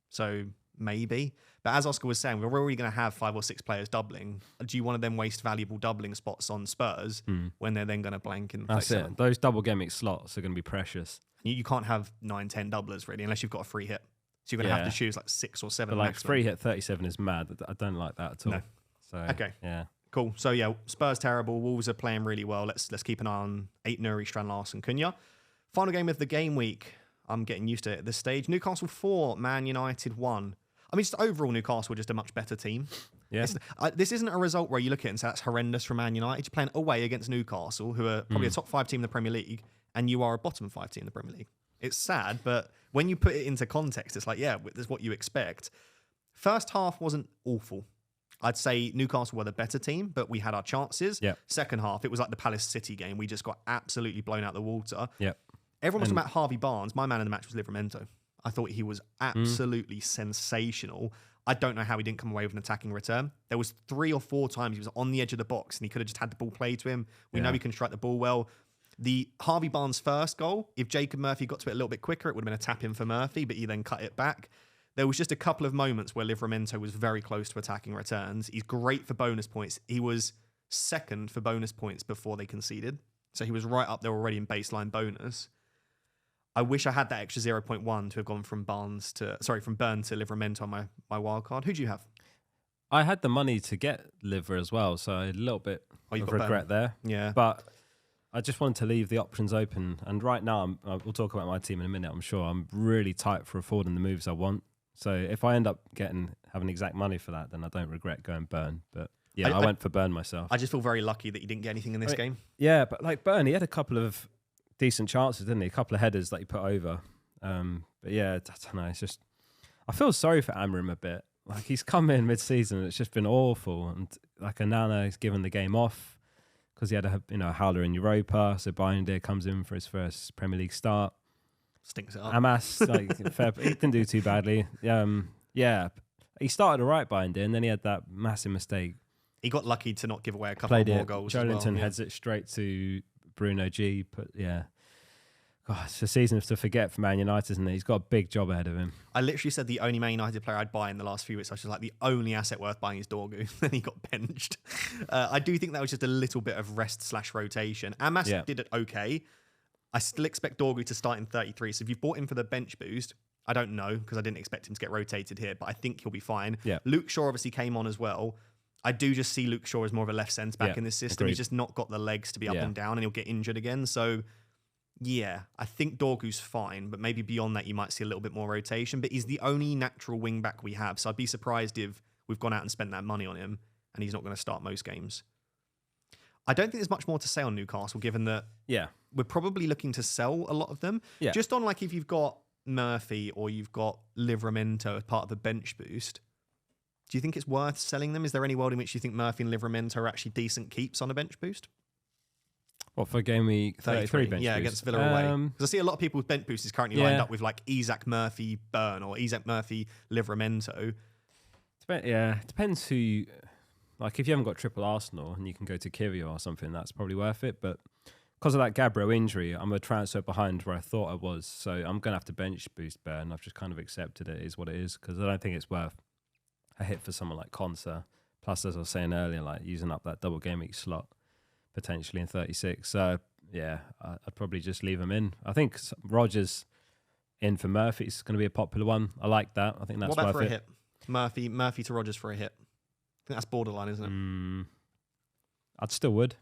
so maybe. But as Oscar was saying, we're already going to have 5 or 6 players doubling. Do you want to then waste valuable doubling spots on Spurs when they're then going to blank in 37? That's it. Those double game week slots are going to be precious. You can't have 9, 10 doublers really, unless you've got a free hit. So you're going to have to choose like 6 or 7. But like free hit 37 is mad. I don't like that at all. No. So okay. Yeah. Cool. So yeah, Spurs terrible. Wolves are playing really well. Let's keep an eye on Ait-Nouri, Strand Larson, Cunha. Final game of the game week. I'm getting used to it at this stage. Newcastle 4, Man United 1. I mean, just overall, Newcastle were just a much better team. Yeah. This isn't a result where you look at it and say that's horrendous from Man United. You're playing away against Newcastle, who are probably a top 5 team in the Premier League, and you are a bottom 5 team in the Premier League. It's sad, but when you put it into context, it's like, yeah, this is what you expect. First half wasn't awful. I'd say Newcastle were the better team, but we had our chances. Yep. Second half, it was like the Palace City game. We just got absolutely blown out the water. Yep. Everyone was talking about Harvey Barnes. My man in the match was Livramento. I thought he was absolutely sensational. I don't know how he didn't come away with an attacking return. There was 3 or 4 times he was on the edge of the box and he could have just had the ball played to him. We know he can strike the ball well. The Harvey Barnes first goal, if Jacob Murphy got to it a little bit quicker, it would have been a tap in for Murphy, but he then cut it back. There was just a couple of moments where Livramento was very close to attacking returns. He's great for bonus points. He was second for bonus points before they conceded. So he was right up there already in baseline bonus. I wish I had that extra 0.1 to have gone from Burn to Livramento on my wild card. Who do you have? I had the money to get Liver as well, so a little bit of regret there. Yeah. But I just wanted to leave the options open. And right now, we'll talk about my team in a minute. I'm sure I'm really tight for affording the moves I want. So if I end up having exact money for that, then I don't regret going Burn. But yeah, I went for Burn myself. I just feel very lucky that you didn't get anything in this game. Yeah, but like Burn, he had a couple of decent chances, didn't he? A couple of headers that he put over. But yeah, I don't know. It's just, I feel sorry for Amorim a bit. Like he's come in mid-season, and it's just been awful. And like Onana is given the game off because he had a howler in Europa. So Bayern comes in for his first Premier League start. Stinks it up. Amas, he didn't do too badly. Yeah, he started all right, Bayern, and then he had that massive mistake. He got lucky to not give away a couple more goals. Joelinton heads it straight to Bruno G. But yeah, God, it's a season to forget for Man United, isn't it? He's got a big job ahead of him. I literally said the only Man United player I'd buy in the last few weeks. I was just like, the only asset worth buying is Dorgu. Then he got benched. I do think that was just a little bit of rest/rotation. Amas did it okay. I still expect Dorgu to start in 33. So if you've bought him for the bench boost, I don't know because I didn't expect him to get rotated here, but I think he'll be fine. Yeah. Luke Shaw obviously came on as well. I do just see Luke Shaw as more of a left centre back in this system. Agreed. He's just not got the legs to be up and down, and he'll get injured again. So yeah, I think Dorgu's fine, but maybe beyond that you might see a little bit more rotation. But he's the only natural wing back we have, so I'd be surprised if we've gone out and spent that money on him and he's not going to start most games. I don't think there's much more to say on Newcastle, given that we're probably looking to sell a lot of them. Yeah. Just on like if you've got Murphy or you've got Livramento as part of a bench boost, do you think it's worth selling them? Is there any world in which you think Murphy and Livramento are actually decent keeps on a bench boost? What, for Gameweek 33 bench boost? Against Villa away. Because I see a lot of people's bench boosts is currently lined up with like Isaac Murphy Burn or Isaac Murphy Livramento. Depends who. Like, if you haven't got triple Arsenal and you can go to Kivio or something, that's probably worth it. But because of that Gabriel injury, I'm a transfer behind where I thought I was. So I'm going to have to bench boost Burn. I've just kind of accepted it is what it is because I don't think it's worth a hit for someone like Konsa. Plus, as I was saying earlier, like using up that double game week slot potentially in 36. So, yeah, I'd probably just leave him in. I think Rodgers in for Murphy is going to be a popular one. I like that. I think that's worth it. What about for a hit? Murphy to Rodgers for a hit. I think that's borderline, isn't it? I'd still would.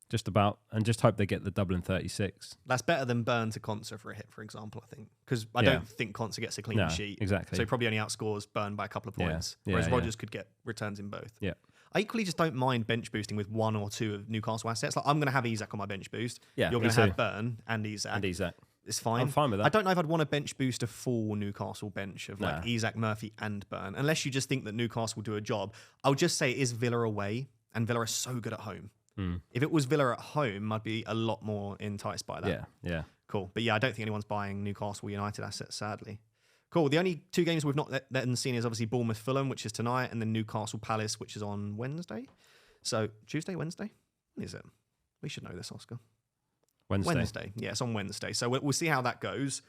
Just about. And just hope they get the double in 36. That's better than Burn to Konsa for a hit, for example, I think. Because I don't think Konsa gets a clean sheet. Exactly. So he probably only outscores Burn by a couple of points. Whereas Rodgers could get returns in both. Yeah. I equally just don't mind bench boosting with one or two of Newcastle assets. Like I'm going to have Isak on my bench boost. Yeah, you're going to have Burn and Isak. It's fine. I'm fine with that. I don't know if I'd want to bench boost a full Newcastle bench of like Isak, Murphy and Burn. Unless you just think that Newcastle will do a job. I would just say it is Villa away and Villa are so good at home. If it was Villa at home, I'd be a lot more enticed by that. Yeah. Cool. But yeah, I don't think anyone's buying Newcastle United assets, sadly. Cool. The only two games we've not let seen is obviously Bournemouth Fulham, which is tonight, and then Newcastle Palace, which is on Wednesday. So Tuesday, Wednesday? When is it? We should know this, Oscar. Wednesday. Yeah, it's on Wednesday. So we'll see how that goes.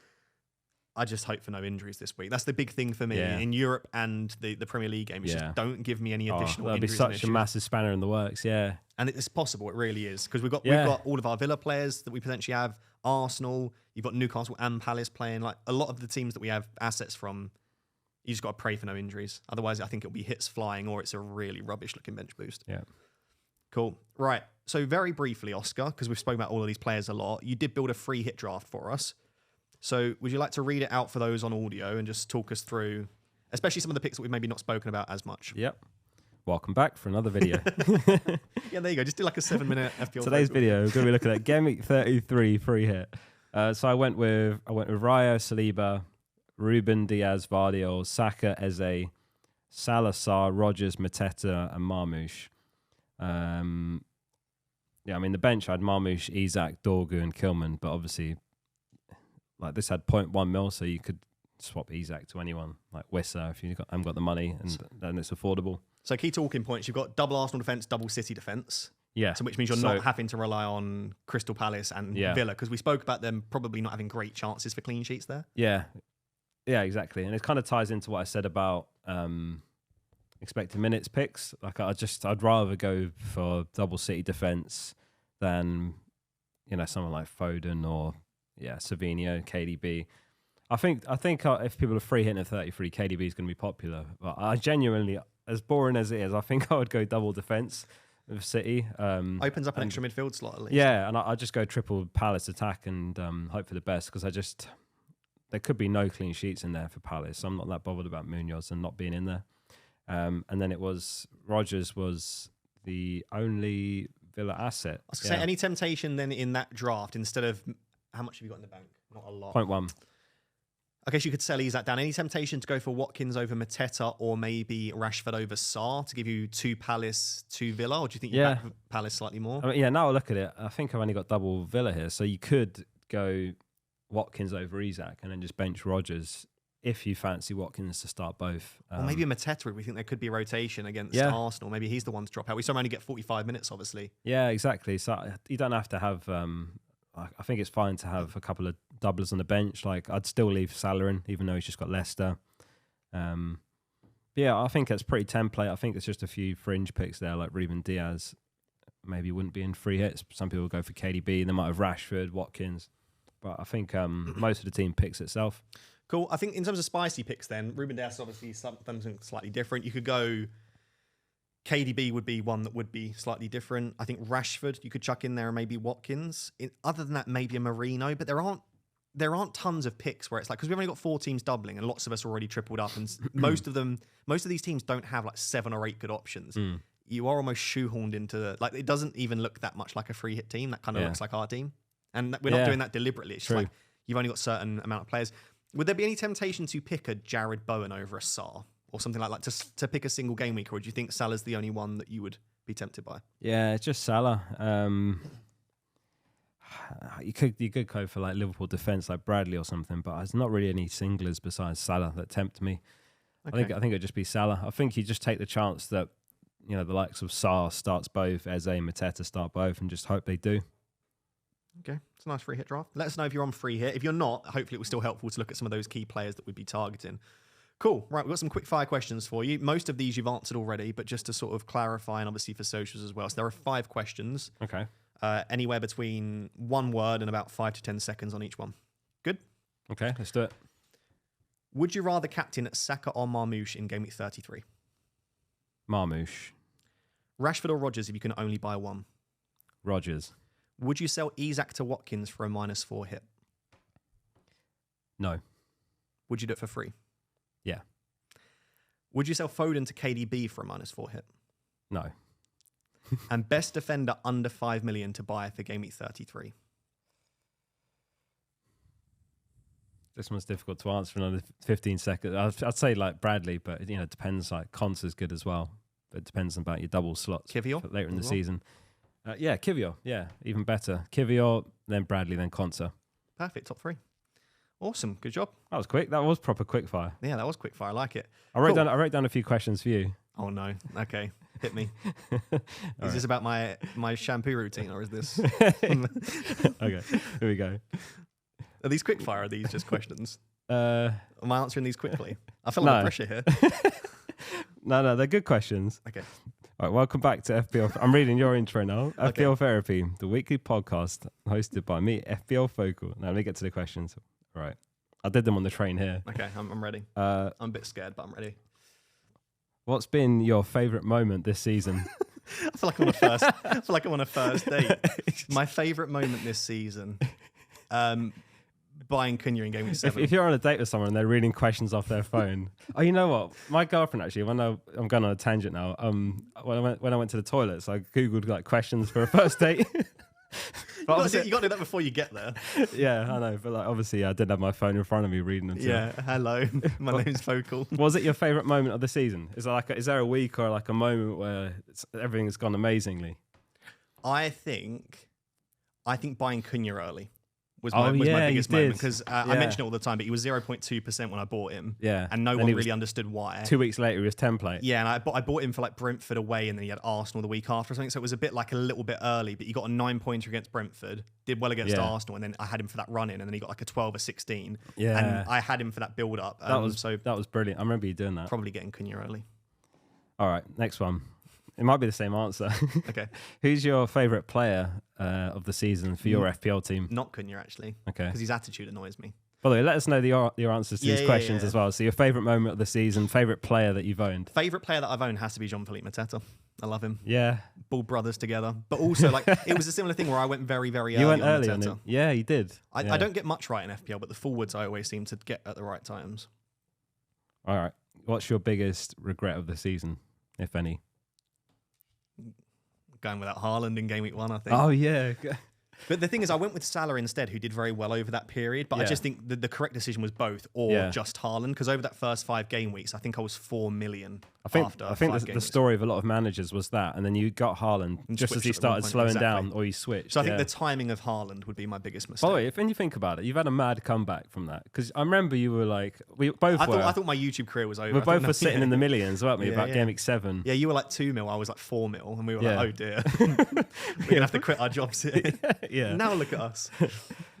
I just hope for no injuries this week. That's the big thing for me in Europe and the Premier League game. It's just don't give me any additional injuries. That'd be such a massive spanner in the works, yeah. And it's possible, it really is. Because we've got all of our Villa players that we potentially have, Arsenal, you've got Newcastle and Palace playing. Like a lot of the teams that we have assets from, you just got to pray for no injuries. Otherwise, I think it'll be hits flying or it's a really rubbish looking bench boost. Yeah. Cool. Right. So very briefly, Oscar, because we've spoken about all of these players a lot, you did build a free hit draft for us. So would you like to read it out for those on audio and just talk us through, especially some of the picks that we've maybe not spoken about as much? Yep. Welcome back for another video. Yeah, there you go. Just do like a 7-minute FPL. Today's video, we're going to be looking at Gameweek 33 free hit. So I went with Raya, Saliba, Ruben Diaz, Vardiol, Saka, Eze, Salazar, Rodgers, Mateta, and Marmoush. Yeah, I mean, the bench I had Marmoush, Isak, Dorgu, and Kilman, but obviously, like this had 0.1 mil, so you could swap Isak to anyone, like Wissa, if you haven't got the money, and then it's affordable. So key talking points, you've got double Arsenal defence, double City defence. Yeah. So which means you're not having to rely on Crystal Palace and Villa, because we spoke about them probably not having great chances for clean sheets there. Yeah. Yeah, exactly. And it kind of ties into what I said about expected minutes picks. Like I'd rather go for double City defence than, someone like Foden or Savinho, KDB. I think if people are free hitting at 33, KDB is going to be popular. But I genuinely, as boring as it is, I think I would go double defence. with City. Opens up an extra midfield slot at least. Yeah, and I just go triple Palace attack and hope for the best, because there could be no clean sheets in there for Palace. So I'm not that bothered about Munoz and not being in there. And then it was Rodgers was the only Villa asset. I was going to say, any temptation then in that draft, instead of, how much have you got in the bank? Not a lot. 0.1. I guess you could sell ease that down. Any temptation to go for Watkins over Mateta, or maybe Rashford over Sarr to give you 2 Palace, 2 Villa? Or do you think you back Palace slightly more? I mean, now I look at it, I think I've only got double Villa here. So you could go Watkins over Isak and then just bench Rodgers if you fancy Watkins to start both. Or maybe a Mateta, we think there could be a rotation against Arsenal. Maybe he's the one to drop out. We saw him only get 45 minutes, obviously. Yeah, exactly. So you don't have to have... I think it's fine to have a couple of doublers on the bench. Like, I'd still leave Salah in, even though he's just got Leicester. Yeah, I think it's pretty template. I think it's just a few fringe picks there, like Ruben Diaz. Maybe wouldn't be in free hits. Some people go for KDB. They might have Rashford, Watkins. But I think most of the team picks itself. Cool. I think in terms of spicy picks then, Ruben Diaz obviously something slightly different. You could go... KDB would be one that would be slightly different. I think Rashford you could chuck in there, and maybe Watkins. Other than that, maybe a Marino. But there aren't tons of picks where it's like, because we've only got 4 teams doubling, and lots of us are already tripled up, and most of these teams don't have like 7 or 8 good options. You are almost shoehorned into, like, it doesn't even look that much like a free hit team. That kind of looks like our team, and we're not doing that deliberately. It's just like you've only got a certain amount of players. Would there be any temptation to pick a Jared Bowen over a Sarr? Or something like that, to pick a single game week, or do you think Salah's the only one that you would be tempted by? Yeah, it's just Salah. You could go for like Liverpool defence, like Bradley or something, but there's not really any singlers besides Salah that tempt me. Okay. I think it'd just be Salah. I think you just take the chance that, you know, the likes of Sarr starts both, Eze, Mateta start both, and just hope they do. Okay, it's a nice free hit draft. Let us know if you're on free hit. If you're not, hopefully it was still helpful to look at some of those key players that we'd be targeting. Cool. Right, we've got some quick fire questions for you. Most of these you've answered already, but just to sort of clarify, and obviously for socials as well. So there are 5 questions. Okay. Anywhere between 1 word and about 5 to 10 seconds on each one. Good? Okay, let's do it. Would you rather captain Saka or Marmoush in Gameweek 33? Marmoush. Rashford or Rodgers if you can only buy one? Rodgers. Would you sell Isak to Watkins for a -4 hit? No. Would you do it for free? Yeah. Would you sell Foden to KDB for a -4 hit? No. And best defender under 5 million to buy for Gameweek 33? This one's difficult to answer in another 15 seconds. I'd say like Bradley, but it depends. Like Konsa's good as well, but it depends about your double slots Kivior later in the season. Yeah, Kivior. Yeah, even better. Kivior, then Bradley, then Konsa. Perfect. Top 3. Awesome. Good job. That was quick. That was proper quick fire. Yeah, that was quick fire. I like it. I wrote down a few questions for you. Oh no. Okay. Hit me. Is this about my shampoo routine, or is this? Okay. Here we go. Are these quick fire? Or are these just questions? Am I answering these quickly? I feel like pressure here. No, they're good questions. Okay. All right, welcome back to FPL. I'm reading your intro now. FPL Therapy, the weekly podcast hosted by me, FPL Focal. Now let me get to the questions. All right. I did them on the train here. Okay, I'm ready. I'm a bit scared, but I'm ready. What's been your favourite moment this season? I feel like I'm on a first date. My favourite moment this season, buying Cunha in Game Week 7. If you're on a date with someone and they're reading questions off their phone. Oh, you know what? My girlfriend actually, I'm going on a tangent now. When I went to the toilet, so I Googled like questions for a first date. You got to do that before you get there. Yeah, I know. But like, obviously, I didn't have my phone in front of me reading them. Yeah, hello. My name's Focal. Was it your favourite moment of the season? Is there a week or like a moment where everything has gone amazingly? I think buying Cunha early was my biggest moment, because I mention it all the time, but he was 0.2% when I bought him. Yeah. And no one really understood why. 2 weeks later, he was template. Yeah, and I bought him for like Brentford away, and then he had Arsenal the week after or something. So it was a little bit early, but he got a 9-pointer against Brentford, did well against Arsenal, and then I had him for that run in, and then he got like a 12 or 16. Yeah. And I had him for that build up. That was brilliant. I remember you doing that. Probably getting Cunha early. All right, next one. It might be the same answer. Okay. Who's your favourite player of the season for your FPL team? Not Cunha, actually. Okay. Because his attitude annoys me. By the way, let us know your answers to these questions as well. So your favourite moment of the season, favourite player that you've owned. Favourite player that I've owned has to be Jean-Philippe Mateta. I love him. Yeah. Ball brothers together. But also, like, it was a similar thing where I went very, very early. You went on early Mateta. on him. Yeah, you did. I don't get much right in FPL, but the forwards I always seem to get at the right times. All right. What's your biggest regret of the season, if any? Going without Haaland in Game Week 1, I think. Oh, yeah. But the thing is, I went with Salah instead, who did very well over that period. But I just think the correct decision was both or just Haaland. Because over that first 5 game weeks, I think I was 4 million I think the story of a lot of managers was that. And then you got Haaland just as he started slowing down or you switched. So I think the timing of Haaland would be my biggest mistake. By the way, when you think about it, you've had a mad comeback from that. Because I remember you were like, I thought my YouTube career was over. We both were sitting in the millions, weren't we, about Game Week 7. Yeah, you were like 2 mil, I was like 4 mil. And we were like, oh dear. We're going to have to quit our jobs here. Yeah. Now look at us.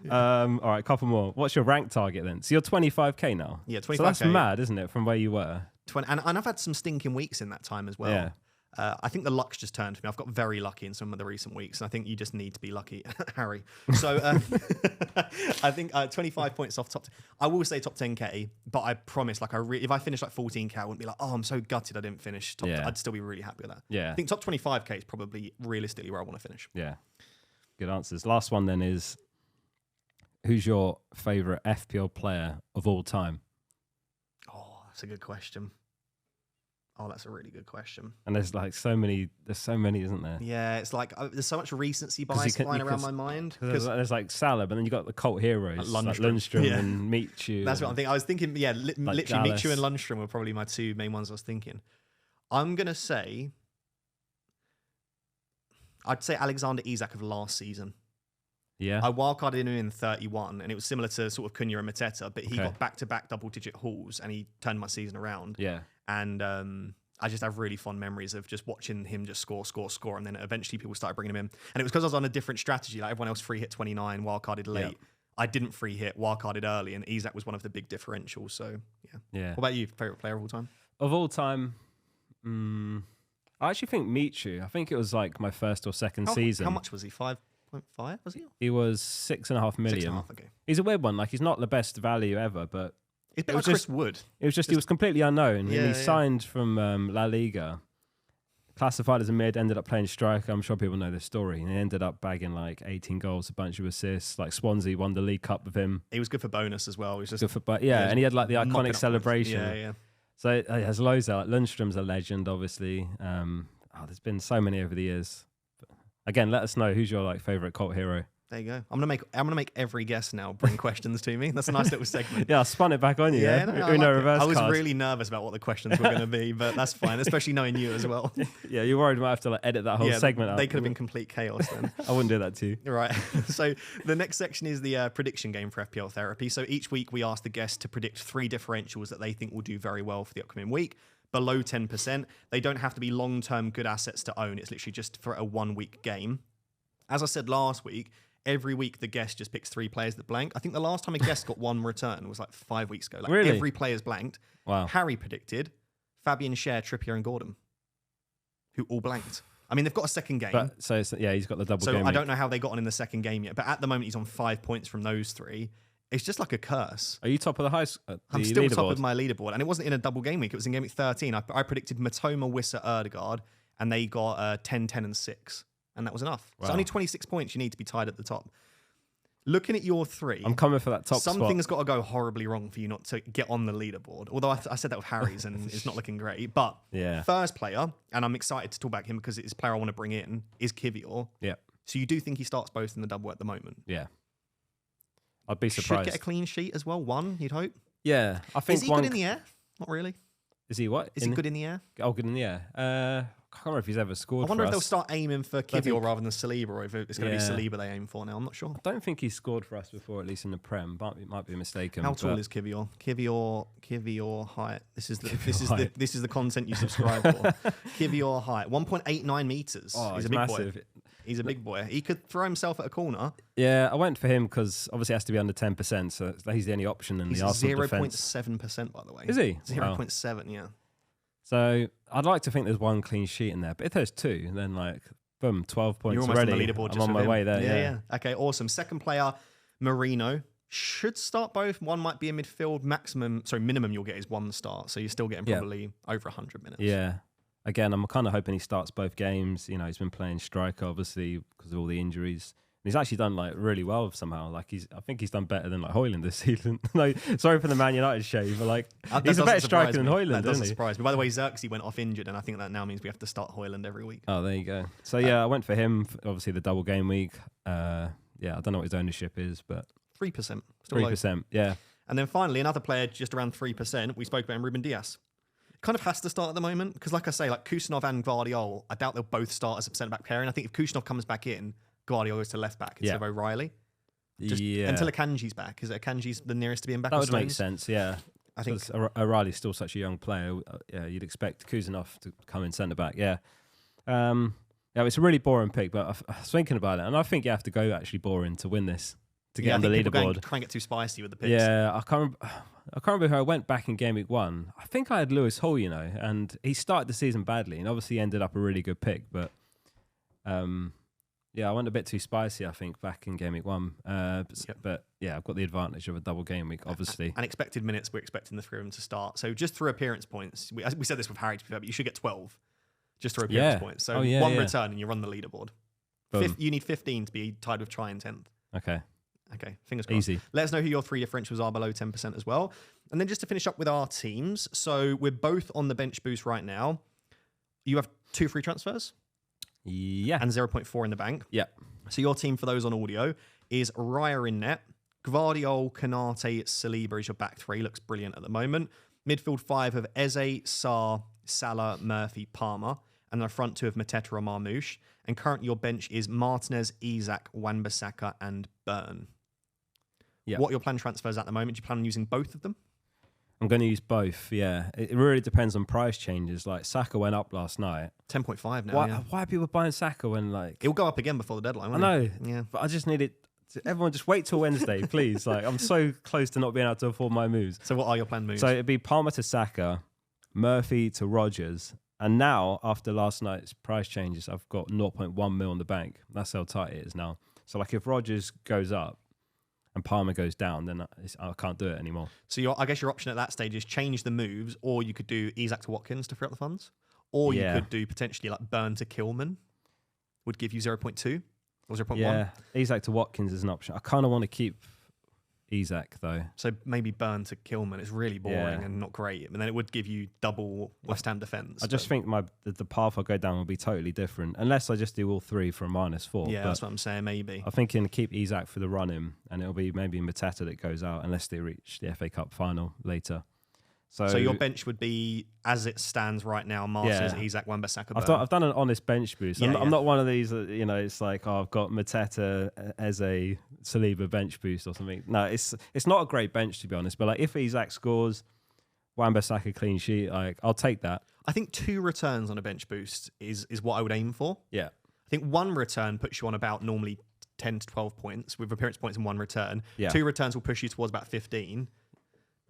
All right, couple more. What's your rank target then? So you're 25k now. Yeah, 25k. So that's mad, isn't it, from where you were? And I've had some stinking weeks in that time as well. Yeah. I think the luck's just turned for me. I've got very lucky in some of the recent weeks, and I think you just need to be lucky, Harry. So I think 25 points off top. I will say top 10k, but I promise, like if I finish like 14k, I wouldn't be like, oh, I'm so gutted I didn't finish top. I'd still be really happy with that. Yeah. I think top 25k is probably realistically where I want to finish. Yeah. Good answers. Last one then is, who's your favourite FPL player of all time? Oh, that's a good question. Oh, that's a really good question. And there's like so many, isn't there? Yeah, it's like there's so much recency bias flying around my mind. Because there's like Salah, but then you got the cult heroes like Lundstrom and Michu. That's what I'm thinking. I was thinking, literally Michu and Lundstrom were probably my 2 main ones I was thinking. I'm going to say, I'd say Alexander Isak of last season. Yeah. I wildcarded him in 31, and it was similar to sort of Cunha and Mateta, but he got back-to-back double-digit hauls, and he turned my season around. Yeah. And I just have really fond memories of just watching him just score, and then eventually people started bringing him in. And it was because I was on a different strategy. Like everyone else free hit 29, wildcarded late. Yep. I didn't free hit, wildcarded early, and Isak was one of the big differentials. So, yeah. What about you? Favourite player of all time? Of all time, I actually think Michu. I think it was like my first or second season. How much was he? 5.5 was he? He was 6.5 million. 6.5, okay. He's a weird one. Like he's not the best value ever, but it's a bit like Chris Wood. It was just he was completely unknown. Yeah, and he signed from La Liga, classified as a mid, ended up playing striker. I'm sure people know this story. And he ended up bagging like 18 goals, a bunch of assists. Like Swansea won the League Cup with him. He was good for bonus as well. He was just good for, and he had like the iconic celebration. Yeah. So he has loads of, like Lundstrom's a legend, obviously. There's been so many over the years. But again, let us know who's your like favorite cult hero. There you go. I'm gonna make every guest now bring questions to me. That's a nice little segment. Yeah, I spun it back on you. Yeah, I was really nervous about what the questions were going to be, but that's fine, especially knowing you as well. Yeah, you're worried I might have to like edit that whole segment out. They could have been complete chaos then. I wouldn't do that to you. Right. So the next section is the prediction game for FPL Therapy. So each week we ask the guests to predict 3 differentials that they think will do very well for the upcoming week. Below 10%. They don't have to be long-term good assets to own. It's literally just for a 1-week game. As I said last week, every week the guest just picks 3 players that blank. I think the last time a guest got 1 return was like 5 weeks ago. Like really? Every player's blanked. Wow. Harry predicted Fabian Schär, Trippier and Gordon, who all blanked. I mean, they've got a second game. But, he's got the double game. So I don't know how they got on in the second game yet. But at the moment, he's on 5 points from those 3. It's just like a curse. Are you top of the I'm still top of my leaderboard. And it wasn't in a double game week. It was in game week 13. I predicted Matoma, Wissa, Erdegaard, and they got 10, 10 and 6. And that was enough. Wow. So only 26 points you need to be tied at the top. Looking at your 3... I'm coming for that top spot. Something's got to go horribly wrong for you not to get on the leaderboard. Although I said that with Harry's and it's not looking great. But first player, and I'm excited to talk about him because it's a player I want to bring in, is Kivior. Yeah. So you do think he starts both in the double at the moment? Yeah. I'd be surprised. Should get a clean sheet as well, 1, you'd hope. Yeah, I think. Is he good in the air? Not really. Is he what? Is he good in the air? Oh, good in the air. I can't remember if he's ever scored. I wonder for if they'll us. start aiming for Kivior rather than Saliba, or if it's going to be Saliba they aim for now. I'm not sure. I don't think he's scored for us before, at least in the Prem. Might be mistaken. How tall is Kivior? Kivior height. This is the content you subscribe for. Kivior height, 1.89 meters. Oh, he's a big massive. Boy. He's a big boy. He could throw himself at a corner. Yeah, I went for him because obviously it has to be under 10%, so he's the only option in the Arsenal defence. He's 0.7%, by the way. Is he? 0.7, yeah. So I'd like to think there's 1 clean sheet in there, but if there's 2, then like, boom, 12 points already. On the leaderboard. I'm on my way there. Yeah. Okay, awesome. Second player, Marino, should start both. One might be a midfield. Minimum you'll get is one start. So you're still getting probably over 100 minutes. Yeah. Again, I'm kind of hoping he starts both games. You know, he's been playing striker, obviously, because of all the injuries. And he's actually done like really well somehow. Like I think he's done better than like Højlund this season. No, sorry for the Man United shave, but like he's a better striker than Højlund. That doesn't surprise me. By the way, Xerxes went off injured, and I think that now means we have to start Højlund every week. Oh, there you go. So yeah, I went for him. Obviously, the double game week. Yeah, I don't know what his ownership is, but 3%. Still 3%. Yeah. And then finally, another player just around 3%. We spoke about him, Ruben Dias. Kind of has to start at the moment because, like I say, like Kusanov and Guardiola, I doubt they'll both start as a centre back pairing. I think if Kusanov comes back in, Guardiola goes to left back instead of O'Reilly. Until Akanji's back. Is it Akanji's the nearest to being back? That would make sense, yeah. I think O'Reilly's still such a young player. Yeah, you'd expect Kusanov to come in centre back. Yeah. Yeah, it's a really boring pick, but I was thinking about it, and I think you have to go actually boring to win this, to get on the leaderboard. Try and get too spicy with the picks. Yeah, I can't remember who I went back in Gameweek 1. I think I had Lewis Hall, you know, and he started the season badly, and obviously ended up a really good pick, but yeah, I went a bit too spicy, I think, back in Gameweek 1. But yeah, I've got the advantage of a double game week, obviously. And expected minutes, we're expecting the three of them to start. So just through appearance points, we said this with Harry, but you should get 12 just through appearance points. So one return and you run the leaderboard. You need 15 to be tied with try and 10th. Okay, fingers crossed. Easy. Let us know who your three differentials are below 10% as well. And then just to finish up with our teams. So we're both on the bench boost right now. You have 2 free transfers. Yeah. And 0.4 in the bank. Yeah. So your team for those on audio is Raya in net. Gvardiol, Konate, Saliba is your back three. Looks brilliant at the moment. Midfield 5 of Eze, Sarr, Salah, Murphy, Palmer. And then a front 2 of Mateta or Marmoush. And currently your bench is Martinez, Isak, Wan-Bissaka and Burn. Yeah. What are your planned transfers at the moment? Do you plan on using both of them? I'm going to use both, yeah. It really depends on price changes. Like, Saka went up last night. 10.5 now, Why are people buying Saka when, like... It'll go up again before the deadline, won't I know. it? Yeah. But I just need it... Everyone just wait till Wednesday, please. Like, I'm so close to not being able to afford my moves. So what are your planned moves? So it'd be Palmer to Saka, Murphy to Rodgers. And now, after last night's price changes, I've got 0.1 mil in the bank. That's how tight it is now. So, like, if Rodgers goes up, and Palmer goes down, then I can't do it anymore. So I guess your option at that stage is change the moves, or you could do Isak to Watkins to free up the funds, or you could do potentially like Burn to Kilman, would give you 0.2 or 0.1. Yeah, Isak to Watkins is an option. I kind of want to keep Isak though. So maybe Burn to Kilman. It's really boring and not great, but then it would give you double West Ham defence. I just think the path I go down will be totally different, unless I just do all 3 for a -4. Yeah, that's what I'm saying, maybe. I'm thinking keep Isak for the run-in, and it'll be maybe Mateta that goes out, unless they reach the FA Cup final later. So your bench would be, as it stands right now, Martinez, Isak, Wan-Bissaka, Burn. I've done an honest bench boost. I'm not one of these that, you know, it's like, I've got Mateta as a Saliba bench boost or something. No, it's not a great bench, to be honest. But like, if Isak scores, Wan-Bissaka clean sheet, like, I'll take that. I think 2 returns on a bench boost is what I would aim for. Yeah. I think 1 return puts you on about normally 10 to 12 points with appearance points in 1 return. Yeah. 2 returns will push you towards about 15.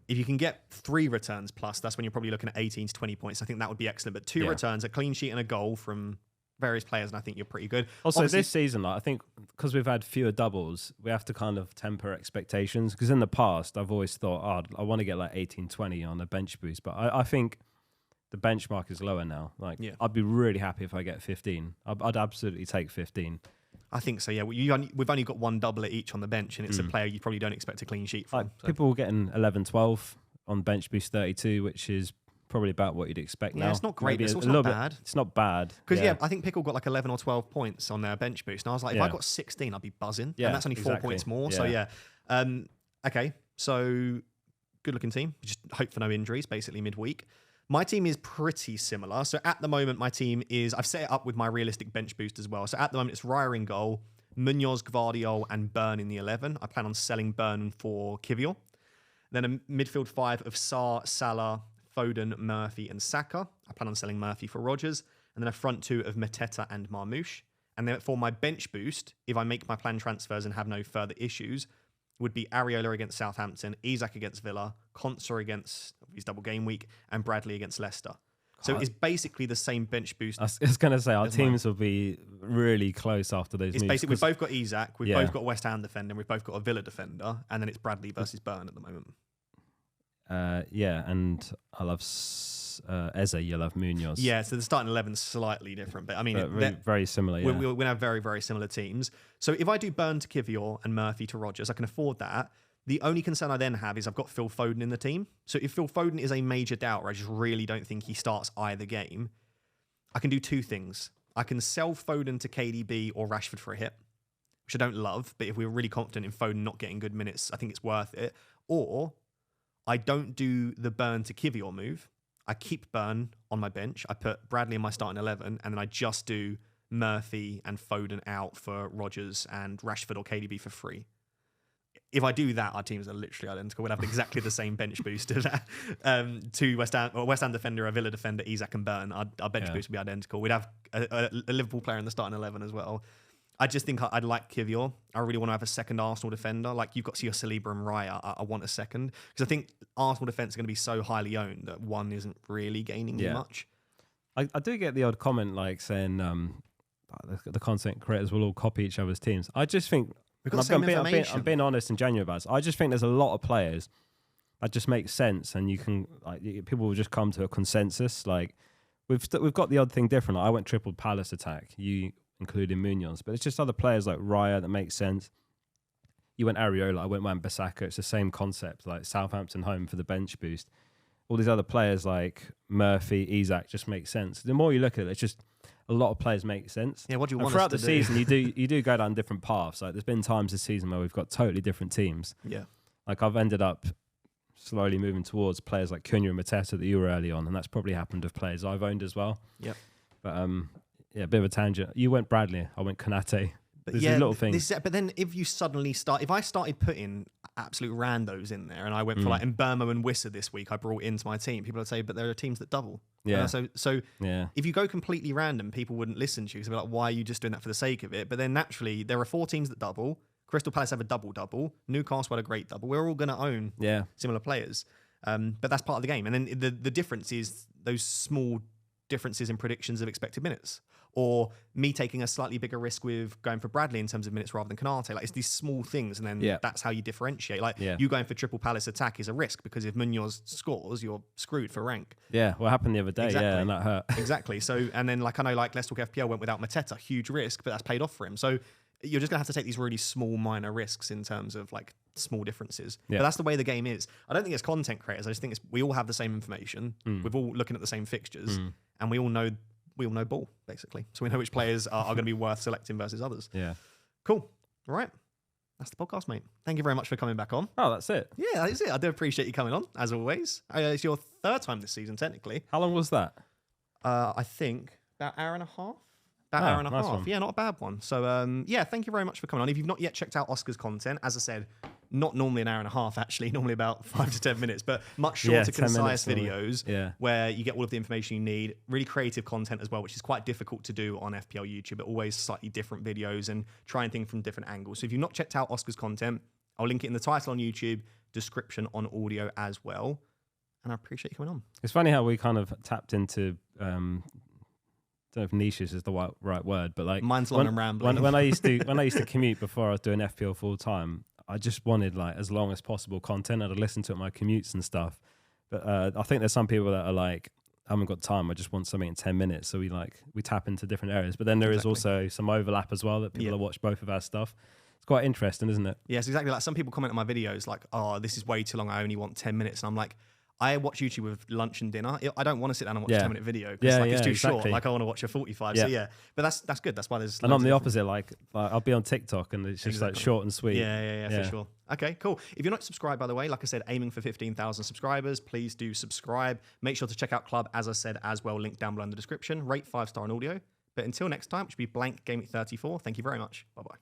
If you can get 3 returns plus, that's when you're probably looking at 18 to 20 points. I think that would be excellent. But 2 returns, a clean sheet and a goal from various players, and I think you're pretty good. Also, obviously, this season, like, I think because we've had fewer doubles, we have to kind of temper expectations. Because in the past, I've always thought, I want to get like 18, 20 on a bench boost. But I think the benchmark is lower now. Like, I'd be really happy if I get 15. I'd absolutely take 15. I think so, yeah. We've only got 1 double at each on the bench, and it's a player you probably don't expect a clean sheet from. Like, people were getting 11, 12 on bench boost 32, which is probably about what you'd expect now. Yeah, it's not great, but it's also not bad. It's not bad. Because, I think Pickle got like 11 or 12 points on their bench boost. And I was like, if I got 16, I'd be buzzing. Yeah, and that's only 4 points more. Yeah. So, okay. So, good-looking team. Just hope for no injuries, basically, midweek. My team is pretty similar. So at the moment, my team is, I've set it up with my realistic bench boost as well. So at the moment, it's Raya in goal, Munoz, Gvardiol, and Burn in the 11. I plan on selling Burn for Kivior. Then a midfield 5 of Sarr, Salah, Foden, Murphy, and Saka. I plan on selling Murphy for Rodgers. And then a front 2 of Mateta and Marmoush. And then for my bench boost, if I make my planned transfers and have no further issues, would be Areola against Southampton, Isak against Villa, Konsa against his double game week, and Bradley against Leicester. So it's basically the same bench boost. I was going to say, our teams will be really close after those moves. Basically, we've both got Isak, we've both got a West Ham defender, and we've both got a Villa defender, and then it's Bradley versus Burn at the moment. And I love Eze, you love Munoz. Yeah, so the starting 11's slightly different, but I mean, very similar. Yeah. We're going to have very, very similar teams. So if I do Burn to Kivior and Murphy to Rodgers, I can afford that. The only concern I then have is I've got Phil Foden in the team. So if Phil Foden is a major doubt, or I just really don't think he starts either game, I can do two things. I can sell Foden to KDB or Rashford for a hit, which I don't love, but if we're really confident in Foden not getting good minutes, I think it's worth it. Or I don't do the Burn to Kivior move. I keep Burn on my bench. I put Bradley in my starting 11, and then I just do Murphy and Foden out for Rodgers and Rashford or KDB for free. If I do that, our teams are literally identical. We'll have exactly the same bench boost of two West Ham defender, a Villa defender, Isak and Burn. Our bench boost would be identical. We'd have a Liverpool player in the starting 11 as well. I just think I'd like Kivior. I really want to have a second Arsenal defender. Like you've got your Saliba and Raya. I want a second because I think Arsenal defence are going to be so highly owned that one isn't really gaining much. I do get the odd comment like saying the content creators will all copy each other's teams. I just think I'm being honest and genuine about it. I just think there's a lot of players that just make sense, and you can people will just come to a consensus. Like we've got the odd thing different. I went triple Palace attack. You including Munoz, but it's just other players like Raya that make sense. You went Areola, I went Wan-Bissaka. It's the same concept, like Southampton home for the bench boost. All these other players like Murphy, Isak just make sense. The more you look at it, it's just a lot of players make sense. Yeah, what do you want throughout us to the season, you do go down different paths. Like there's been times this season where we've got totally different teams. Yeah, like I've ended up slowly moving towards players like Cunha and Mateta that you were early on, and that's probably happened with players I've owned as well. Yep. But yeah, a bit of a tangent. You went Bradley, I went Konate. But There's yeah, these little things. But then if you suddenly if I started putting absolute randos in there, and I went for like Mbermo and Wissa this week, I brought into my team, people would say, but there are teams that double. Yeah. So if you go completely random, people wouldn't listen to you. So they're like, why are you just doing that for the sake of it? But then naturally, there are 4 teams that double. Crystal Palace have a double-double. Newcastle had a great double. We're all going to own similar players. But that's part of the game. And then the difference is those small differences in predictions of expected minutes. Or me taking a slightly bigger risk with going for Bradley in terms of minutes rather than Konate. Like it's these small things, and then that's how you differentiate. Like you going for triple Palace attack is a risk because if Munoz scores, you're screwed for rank. Yeah, what happened the other day? Exactly. Yeah, and that hurt. Exactly. So, and then like I know like Let's Talk FPL went without Mateta, huge risk, but that's paid off for him. So you're just gonna have to take these really small minor risks in terms of like small differences. But that's the way the game is. I don't think it's content creators. I just think we all have the same information. We're all looking at the same fixtures, and we all know ball, basically. So we know which players are going to be worth selecting versus others. Yeah. Cool. All right. That's the podcast, mate. Thank you very much for coming back on. Oh, that's it. Yeah, that's it. I do appreciate you coming on, as always. It's your 3rd time this season, technically. How long was that? I think about hour and a half. Hour and a half. One. Yeah, not a bad one. So, yeah, thank you very much for coming on. If you've not yet checked out Oscar's content, as I said, not normally an hour and a half, actually, normally about 5 to 10 minutes, but much shorter, concise videos where you get all of the information you need. Really creative content as well, which is quite difficult to do on FPL YouTube, but always slightly different videos and trying things from different angles. So if you've not checked out Oscar's content, I'll link it in the title on YouTube, description on audio as well. And I appreciate you coming on. It's funny how we kind of tapped into... I don't know if niches is the right word, but like mine's long and rambling. When I used to commute before I was doing FPL full time, I just wanted like as long as possible content. I'd listen to it on my commutes and stuff. But I think there's some people that are like, I haven't got time. I just want something in 10 minutes. So we tap into different areas. But then there is also some overlap as well that people have watched both of our stuff. It's quite interesting, isn't it? Yes, exactly. Like some people comment on my videos like, oh, this is way too long. I only want 10 minutes. And I'm like, I watch YouTube with lunch and dinner. I don't want to sit down and watch a 10-minute video because it's too short. Like I want to watch a 45. So but that's good. That's why there's. And I'm the opposite. Like I'll be on TikTok and it's just like short and sweet. Yeah, for sure. Okay, cool. If you're not subscribed, by the way, like I said, aiming for 15,000 subscribers. Please do subscribe. Make sure to check out Club, as I said, as well. Link down below in the description. Rate 5-star on audio. But until next time, which will be blank Gameweek 34. Thank you very much. Bye bye.